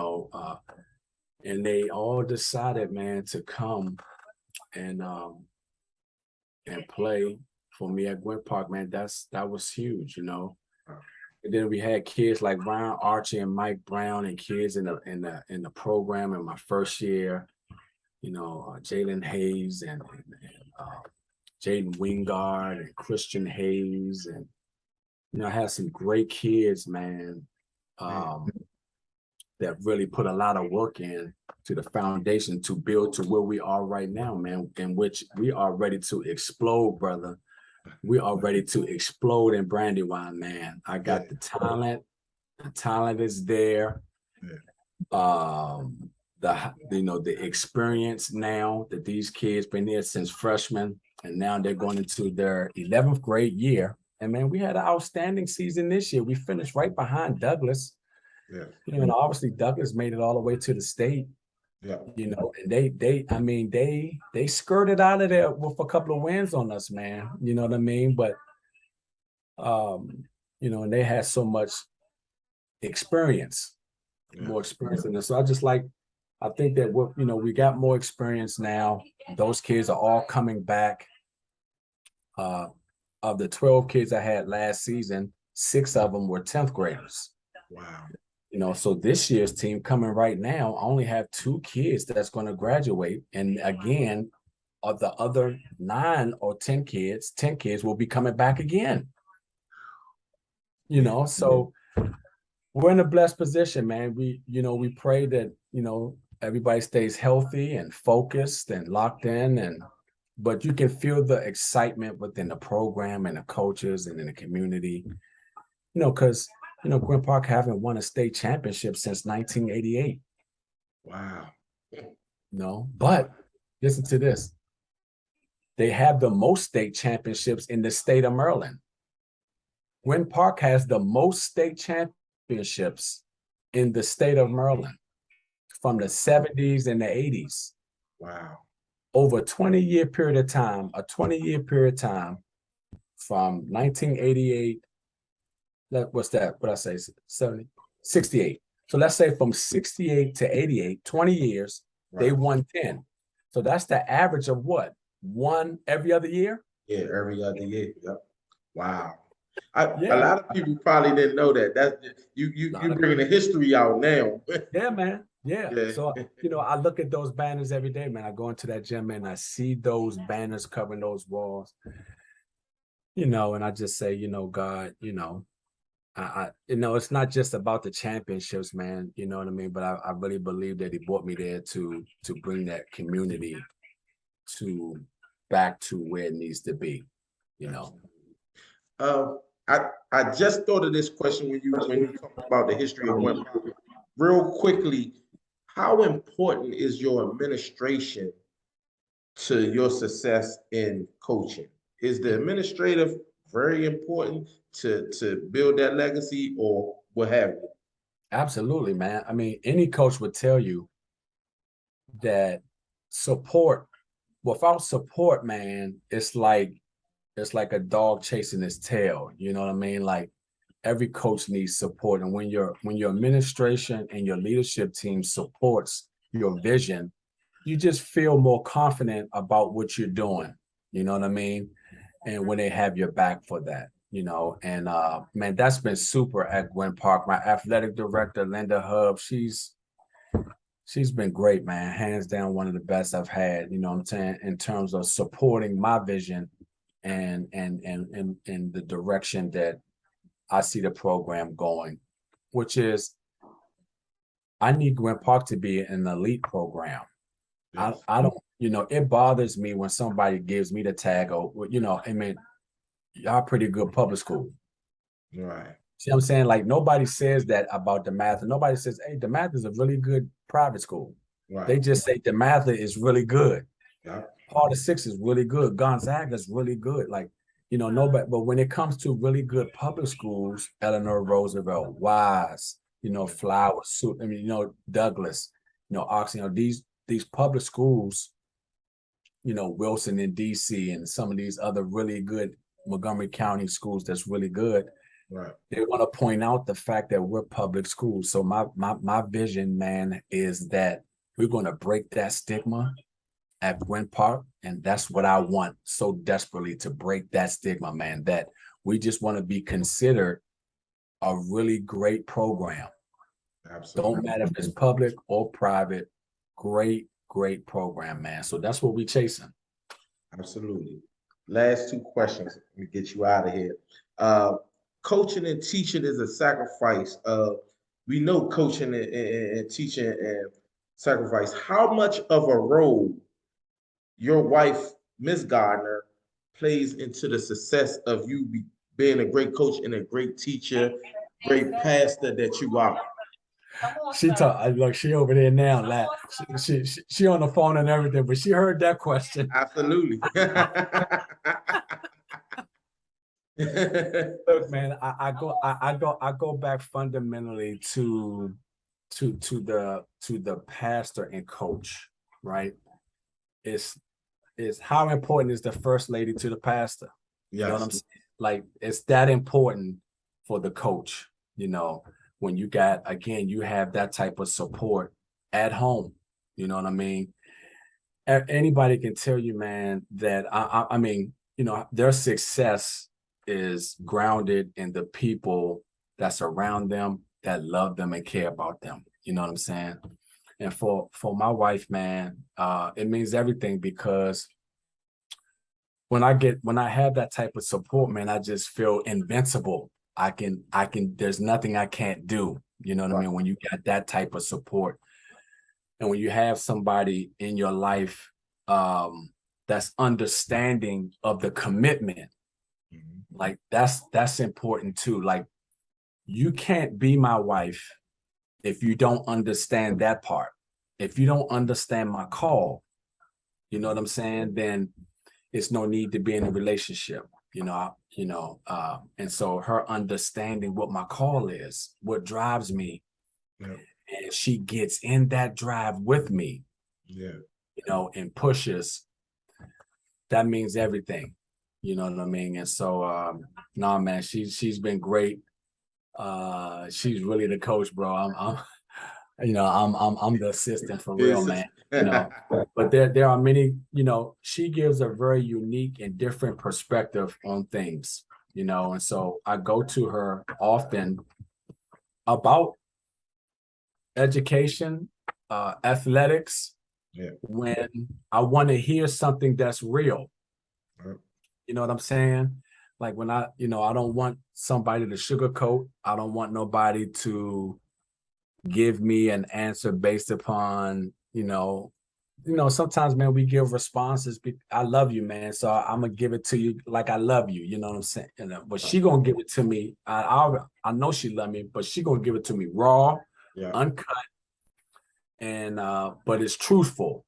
S2: and they all decided, man, to come and play for me at Gwynn Park, man. That was huge, And then we had kids like Ryan Archie and Mike Brown, and kids in the program in my first year, Jalen Hayes and Jaden Wingard and Christian Hayes, and I had some great kids, man, that really put a lot of work in to the foundation to build to where we are right now, man, in which we are ready to explode, brother. We are ready to explode in Brandywine, man. I got the talent. The talent is there. The experience now that these kids been there since freshmen, and now they're going into their 11th grade year. And man, we had an outstanding season this year. We finished right behind Douglas.
S1: Yeah.
S2: And obviously Douglas made it all the way to the state.
S1: Yeah.
S2: And they skirted out of there with a couple of wins on us, man. You know what I mean? But and they had so much experience, more experience than us. So I think that we got more experience now. Those kids are all coming back. Of the 12 kids I had last season, 6 of them were 10th graders.
S1: Wow.
S2: So this year's team coming right now, I only have 2 kids that's going to graduate. And again, of the other 9 or 10 kids will be coming back again. So we're in a blessed position, man. We pray that, everybody stays healthy and focused and locked in, and, but you can feel the excitement within the program and the coaches and in the community, because, Gwynn Park haven't won a state championship since 1988,
S1: Wow.
S2: but listen to this. They have the most state championships in the state of Maryland. Gwynn Park has the most state championships in the state of Maryland from the 70s and the 80s.
S1: Wow.
S2: Over a 20-year period of time, from 1988, what's that? What I say, 70, 68. So let's say from 68 to 88, 20 years, they won 10. So that's the average of what? One every other year?
S1: Yeah, every other year. Yep. Wow. A lot of people probably didn't know that. That's you bringing the history out now.
S2: Yeah, man. Yeah.
S1: Yeah.
S2: So, I look at those banners every day, man. I go into that gym and I see those banners covering those walls, and I just say, God, it's not just about the championships, man. You know what I mean? But I really believe that he brought me there to bring that community back to where it needs to be,
S1: I just thought of this question when you talked about the history of Gwynn Park. Real quickly, how important is your administration to your success in coaching? Is the administrative very important to build that legacy, or what have you?
S2: Absolutely, man. I mean, any coach would tell you that without support, man, it's like a dog chasing his tail. You know what I mean? Like, every coach needs support. And when your administration and your leadership team supports your vision, you just feel more confident about what you're doing. You know what I mean? And when they have your back for that, and man, that's been super at Gwynn Park. My athletic director, Linda Hub, she's been great, man. Hands down, one of the best I've had, you know what I'm saying, in terms of supporting my vision and the direction that I see the program going, which is I need Gwynn Park to be an elite program.
S1: Yes.
S2: I don't, it bothers me when somebody gives me the tag, I mean, y'all pretty good public school.
S1: Right.
S2: See what I'm saying? Like, nobody says that about DeMatha. Nobody says, hey, DeMatha is a really good private school.
S1: Right.
S2: They just say DeMatha is really good.
S1: Yeah.
S2: Part of 6 is really good. Gonzaga is really good. Like, nobody, but when it comes to really good public schools, Eleanor Roosevelt, Wise, Flowers, Douglas, Oxon, these public schools, Wilson in DC and some of these other really good Montgomery County schools that's really good.
S1: Right.
S2: They want to point out the fact that we're public schools. So my vision, man, is that we're going to break that stigma at Gwynn Park, and that's what I want so desperately, to break that stigma, man, that we just want to be considered a really great program.
S1: Absolutely.
S2: Don't matter if it's public or private, great program, man. So that's what we're chasing.
S1: Absolutely. Last 2 questions. Let me get you out of here. Coaching and teaching is a sacrifice. We know coaching and teaching and sacrifice. How much of a role your wife, Miss Gardner, plays into the success of you being a great coach and a great teacher, great pastor that you are?
S2: She over there now. Like, she on the phone and everything, but she heard that question.
S1: Absolutely.
S2: Look, man, I go back fundamentally to the pastor and coach, right? It's how important is the first lady to the pastor? You know what I'm saying? Like, it's that important for the coach, when you have that type of support at home. You know what I mean? Anybody can tell you, man, that I mean, their success is grounded in the people that's around them, that love them and care about them. You know what I'm saying? And for my wife, man, it means everything, because when I have that type of support, man, I just feel invincible. I can, there's nothing I can't do. You know what I mean? When you got that type of support, and when you have somebody in your life, that's understanding of the commitment. Like that's important too. Like you can't be my wife if you don't understand that part. If you don't understand my call, you know what I'm saying? Then it's no need to be in a relationship, and so her understanding what my call is, what drives me, and she gets in that drive with me, and pushes, that means everything. You know what I mean? And so no, man, she's been great. She's really the coach, bro. I'm the assistant for real, man. But there are many, she gives a very unique and different perspective on things, and so I go to her often about education, athletics, when I want to hear something that's real. You know what I'm saying? Like when I don't want somebody to sugarcoat. I don't want nobody to give me an answer based upon, sometimes, man, we give responses. I love you, man. So I'm gonna give it to you like I love you. You know what I'm saying? But she gonna give it to me. I know she love me, but she gonna give it to me raw, uncut, and but it's truthful.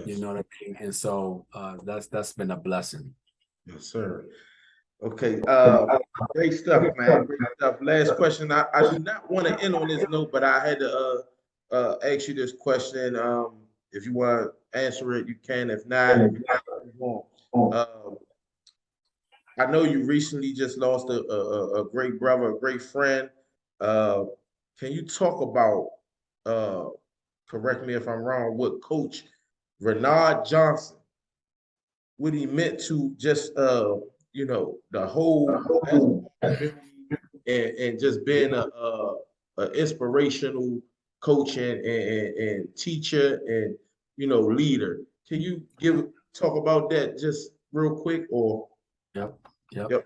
S2: You know what I mean? And so that's been a blessing.
S1: Yes, sir. Okay, great stuff, man. Great stuff. Last question. I do not want to end on this note, but I had to ask you this question. If you want to answer it, you can. If not, if you want, I know you recently just lost a great brother, a great friend. Uh, can you talk about, correct me if I'm wrong, what Coach Renard Johnson, what he meant to just the whole community, and just being a inspirational coach and teacher and leader. Can you talk about that just real quick? Or
S2: Yep.
S1: yep.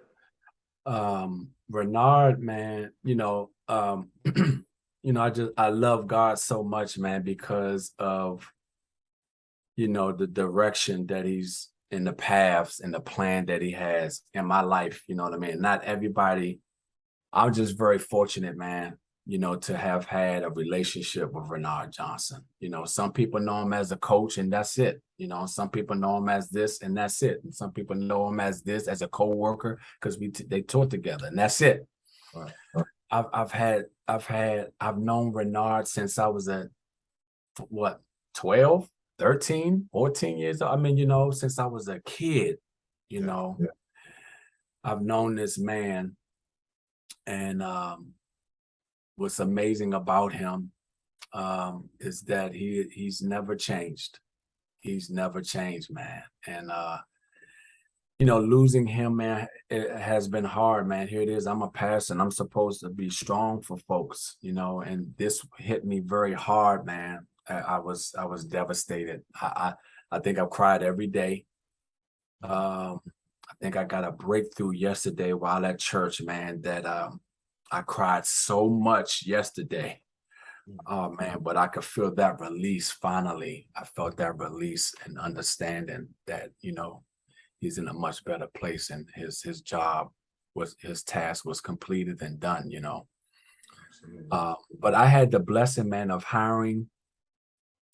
S2: Renard, man, I love God so much, man, because of the direction that he's in, the paths and the plan that he has in my life. You know what I mean? Not everybody. I'm just very fortunate, man, to have had a relationship with Renard Johnson. Some people know him as a coach and that's it. Some people know him as this and that's it. And some people know him as this, as a co-worker, because they taught together and that's it.
S1: Right.
S2: I've known Renard since I was at 12, 13, 14 years old. I mean, since I was a kid, I've known this man. And what's amazing about him is that he's never changed. He's never changed, man. And losing him, man, it has been hard, man. Here it is. I'm a pastor and I'm supposed to be strong for folks, and this hit me very hard, man. I was devastated. I think I've cried every day. I think I got a breakthrough yesterday while at church, man, that I cried so much yesterday. Oh man, but I could feel that release finally. I felt that release and understanding that, he's in a much better place and his task was completed and done, But I had the blessing, man, of hiring.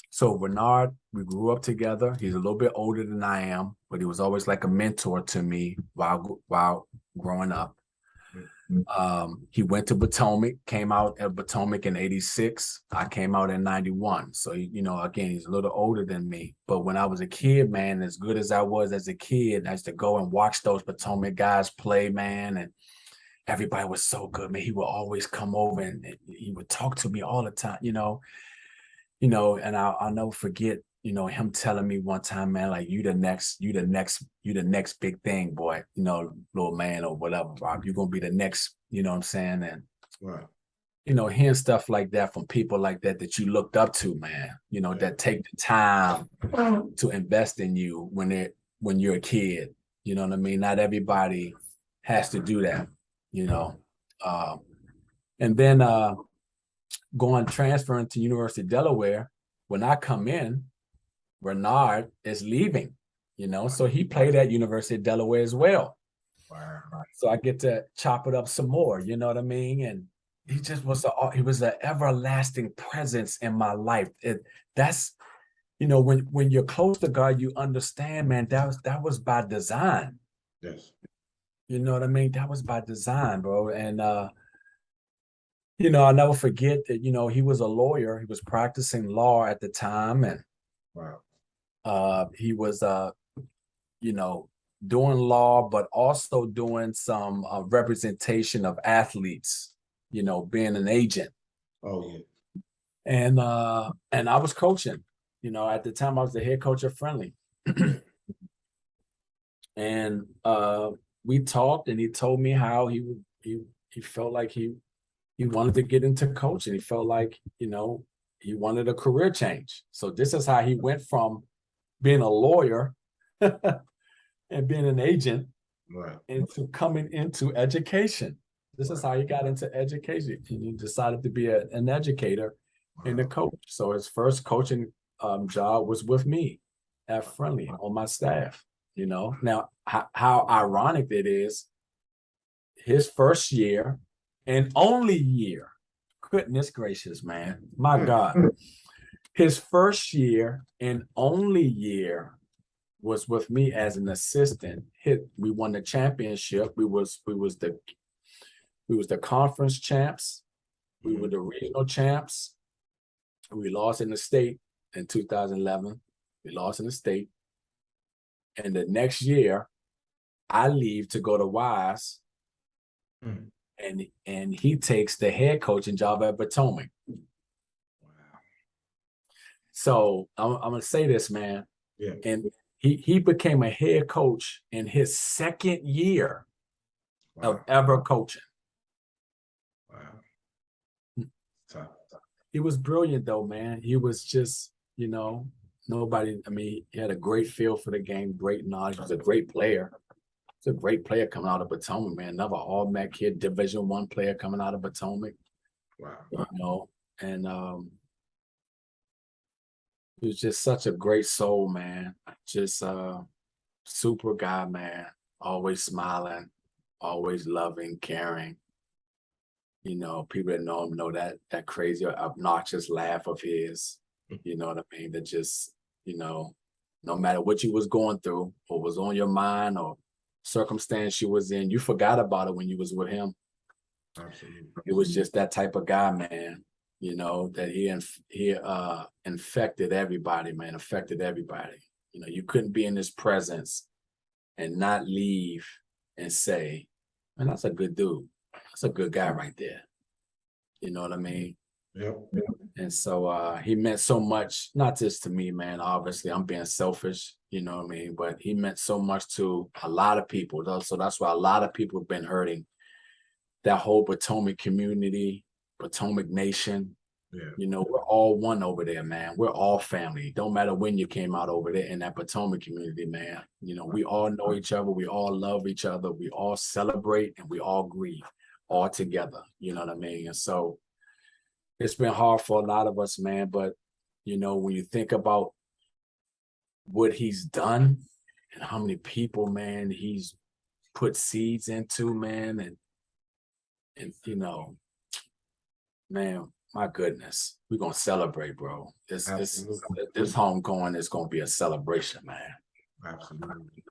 S2: So Renard, we grew up together. He's a little bit older than I am, but he was always like a mentor to me while growing up. He went to Potomac, came out at Potomac in 86. I came out in 91. So, again, he's a little older than me. But when I was a kid, man, as good as I was as a kid, I used to go and watch those Potomac guys play, man. And everybody was so good, man. He would always come over and he would talk to me all the time, and I'll never forget, him telling me one time, man, like you the next big thing, boy, little man or whatever, Rob, you're gonna be the next, you know what I'm saying? And
S1: right.
S2: Hearing stuff like that from people like that you looked up to, man, that take the time to invest in you when you're a kid, you know what I mean? Not everybody has to do that, and then transferring to University of Delaware, when I come in, Renard is leaving. you know. So he played at University of Delaware as well.
S1: Wow.
S2: So I get to chop it up some more, you know what I mean? And he just was he was an everlasting presence in my life. That's, you know, when you're close to God, you understand, man, that was by design.
S1: Yes.
S2: You know what I mean? That was by design, bro. And you know, I'll never forget that, you know, he was a lawyer. He was practicing law at the time, and
S1: wow.
S2: he was you know, doing law, but also doing some representation of athletes, you know, being an agent.
S1: Oh yeah.
S2: And I was coaching, you know, at the time I was the head coach of Friendly. And we talked, and he told me how he felt like he wanted to get into coaching. He felt like, you know, he wanted a career change. So this is how he went from being a lawyer and being an agent
S1: Right.
S2: into coming into education. This is how he got into education. He decided to be an educator and a coach. So his first coaching job was with me at Friendly on my staff. You know, now how ironic it is, his first year and only year, goodness gracious, man, my God, his first year and only year was with me as an assistant. We won the championship. We was the conference champs. We were the regional champs. We lost in the state in 2011. We lost in the state. And the next year, I leave to go to Wise, and he takes the head coaching job at Potomac.
S1: Wow.
S2: So I'm gonna say this, man.
S1: Yeah.
S2: And he became a head coach in his second year of ever coaching.
S1: Wow. Tough.
S2: He was brilliant though, man. He was just, you know, I mean, he had a great feel for the game, great knowledge. He was a great player. He's a great player coming out of Potomac, man. Another all-MAC kid, Division I player coming out of Potomac.
S1: Wow.
S2: You know, and he was just such a great soul, man. Just super guy, man. Always smiling, always loving, caring. You know, people that know him know that crazy, obnoxious laugh of his. You know what I mean? That just, you know, no matter what you was going through or was on your mind or circumstance you was in, you forgot about it when you was with him.
S1: Absolutely.
S2: It was just that type of guy, man. You know, that he infected everybody, man. Affected everybody. You know, you couldn't be in his presence and not leave and say, man, that's a good dude. That's a good guy right there. You know what I mean?
S1: Yep.
S2: And so he meant so much, not just to me, man. Obviously, I'm being selfish, you know what I mean? But he meant so much to a lot of people, though. So that's why a lot of people have been hurting. That whole Potomac community, Potomac Nation.
S1: Yeah.
S2: You know, we're all one over there, man. We're all family. Don't matter when you came out over there in that Potomac community, man. You know, we all know each other. We all love each other. We all celebrate and we all grieve all together. You know what I mean? And so it's been hard for a lot of us, man. But, you know, when you think about what he's done and how many people, man, he's put seeds into, man, and you know, man, my goodness, we're gonna celebrate, bro. This homegoing is gonna be a celebration, man.
S1: Absolutely.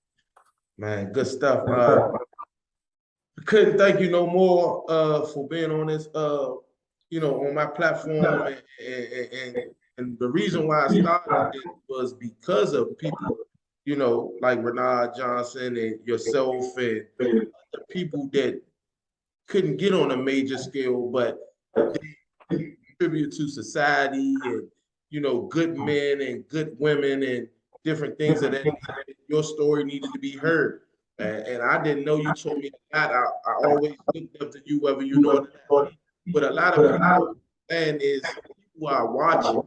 S1: Man, good stuff. I couldn't thank you no more for being on this you know, on my platform, and the reason why I started it was because of people, you know, like Renard Johnson and yourself and the people that couldn't get on a major scale, but they contribute to society and, you know, good men and good women and different things of that. Your story needed to be heard. And I didn't know you told me that. I always looked up to you, whether you know it or not. But a lot of people saying is people are watching.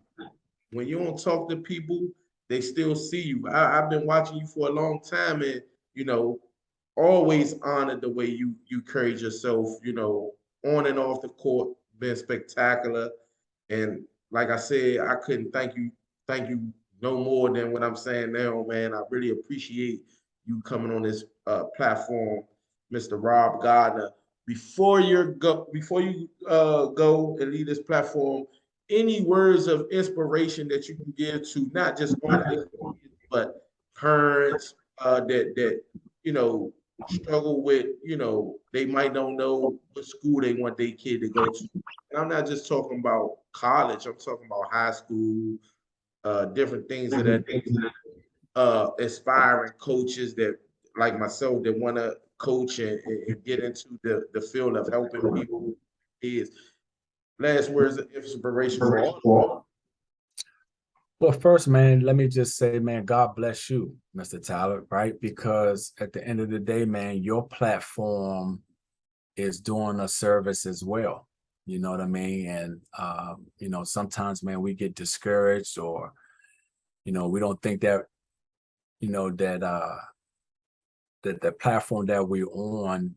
S1: When you don't talk to people, they still see you. I've been watching you for a long time, and you know, always honored the way you carried yourself. You know, on and off the court, been spectacular. And like I said, I couldn't thank you no more than what I'm saying now, man. I really appreciate you coming on this platform, Mr. Rob Gardner. Before you go and leave this platform, any words of inspiration that you can give to not just only but parents that struggle with, they might don't know what school they want their kid to go to. And I'm not just talking about college, I'm talking about high school, different things of that, aspiring coaches that like myself that want to coach and get into the field of helping people is last words of inspiration for all of us.
S2: Well, first, man, let me just say, man, God bless you, Mr. Tyler, right? Because at the end of the day, man, your platform is doing a service as well. You know what I mean? And, sometimes, man, we get discouraged or, we don't think that, that the platform that we're on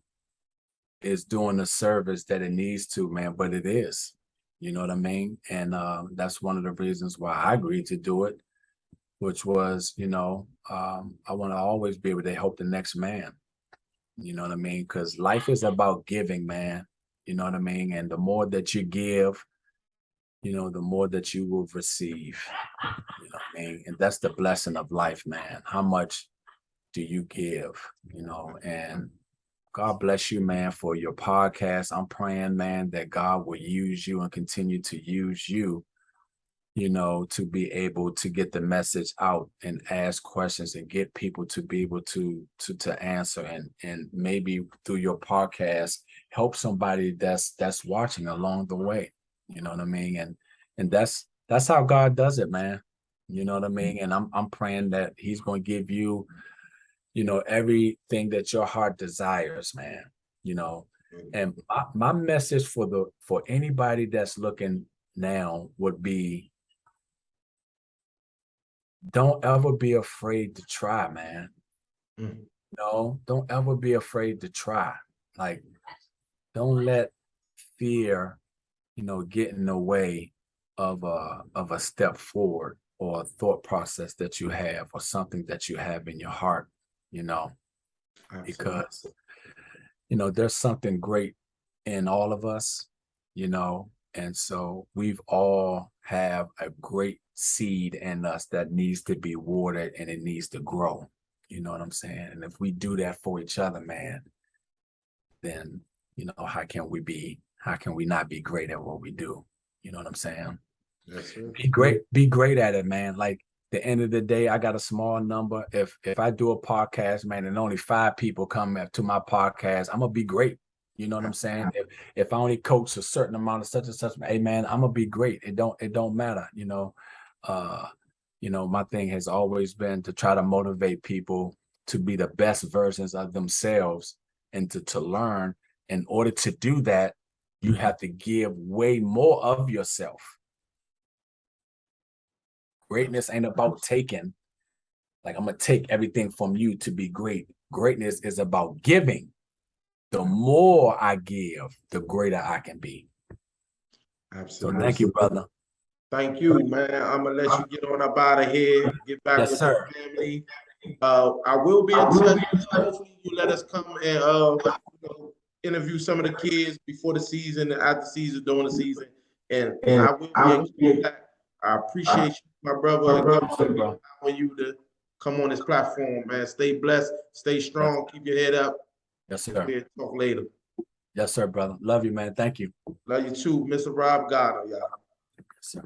S2: is doing the service that it needs to, man, but it is. You know what I mean? And that's one of the reasons why I agreed to do it, which was, I want to always be able to help the next man. You know what I mean? Because life is about giving, man. You know what I mean? And the more that you give, the more that you will receive. You know what I mean? And that's the blessing of life, man. How much do you give? And God bless you, man, for your podcast. I'm praying, man, that God will use you and continue to use you, to be able to get the message out and ask questions and get people to be able to answer and maybe through your podcast help somebody that's watching along the way. You know what I mean? And that's how God does it, man. You know what I mean? And I'm praying that He's going to give you everything that your heart desires, man. And my message for anybody that's looking now would be, don't ever be afraid to try, man. No, don't ever be afraid to try. Like, don't let fear, get in the way of a step forward or a thought process that you have or something that you have in your heart. Because, there's something great in all of us, and so we've all have a great seed in us that needs to be watered and it needs to grow. You know what I'm saying? And if we do that for each other, man, then, how can we not be great at what we do? You know what I'm saying?
S1: Yes, sir.
S2: Be great at it, man. Like, the end of the day, I got a small number. If I do a podcast, man, and only 5 people come to my podcast, I'm gonna be great. You know what I'm saying? If I only coach a certain amount of such and such, hey man, I'm gonna be great. It don't matter. My thing has always been to try to motivate people to be the best versions of themselves and to learn. In order to do that, you have to give way more of yourself. Greatness ain't about taking, like, I'm going to take everything from you to be great. Greatness is about giving. The more I give, the greater I can be.
S1: Absolutely.
S2: So thank you, brother.
S1: Thank you, man. I'm going to let you get on up out of here, get back with your family. I will be in touch. Hopefully you let us come and interview some of the kids before the season, after the season, during the season. And I will be in contact. I appreciate you, my brother. Allowing you to come on this platform, man. Stay blessed, stay strong, keep your head up.
S2: Yes, sir.
S1: We'll talk later.
S2: Yes, sir, brother. Love you, man. Thank you.
S1: Love you too, Mr. Rob Gardner, y'all.
S2: Yes, sir.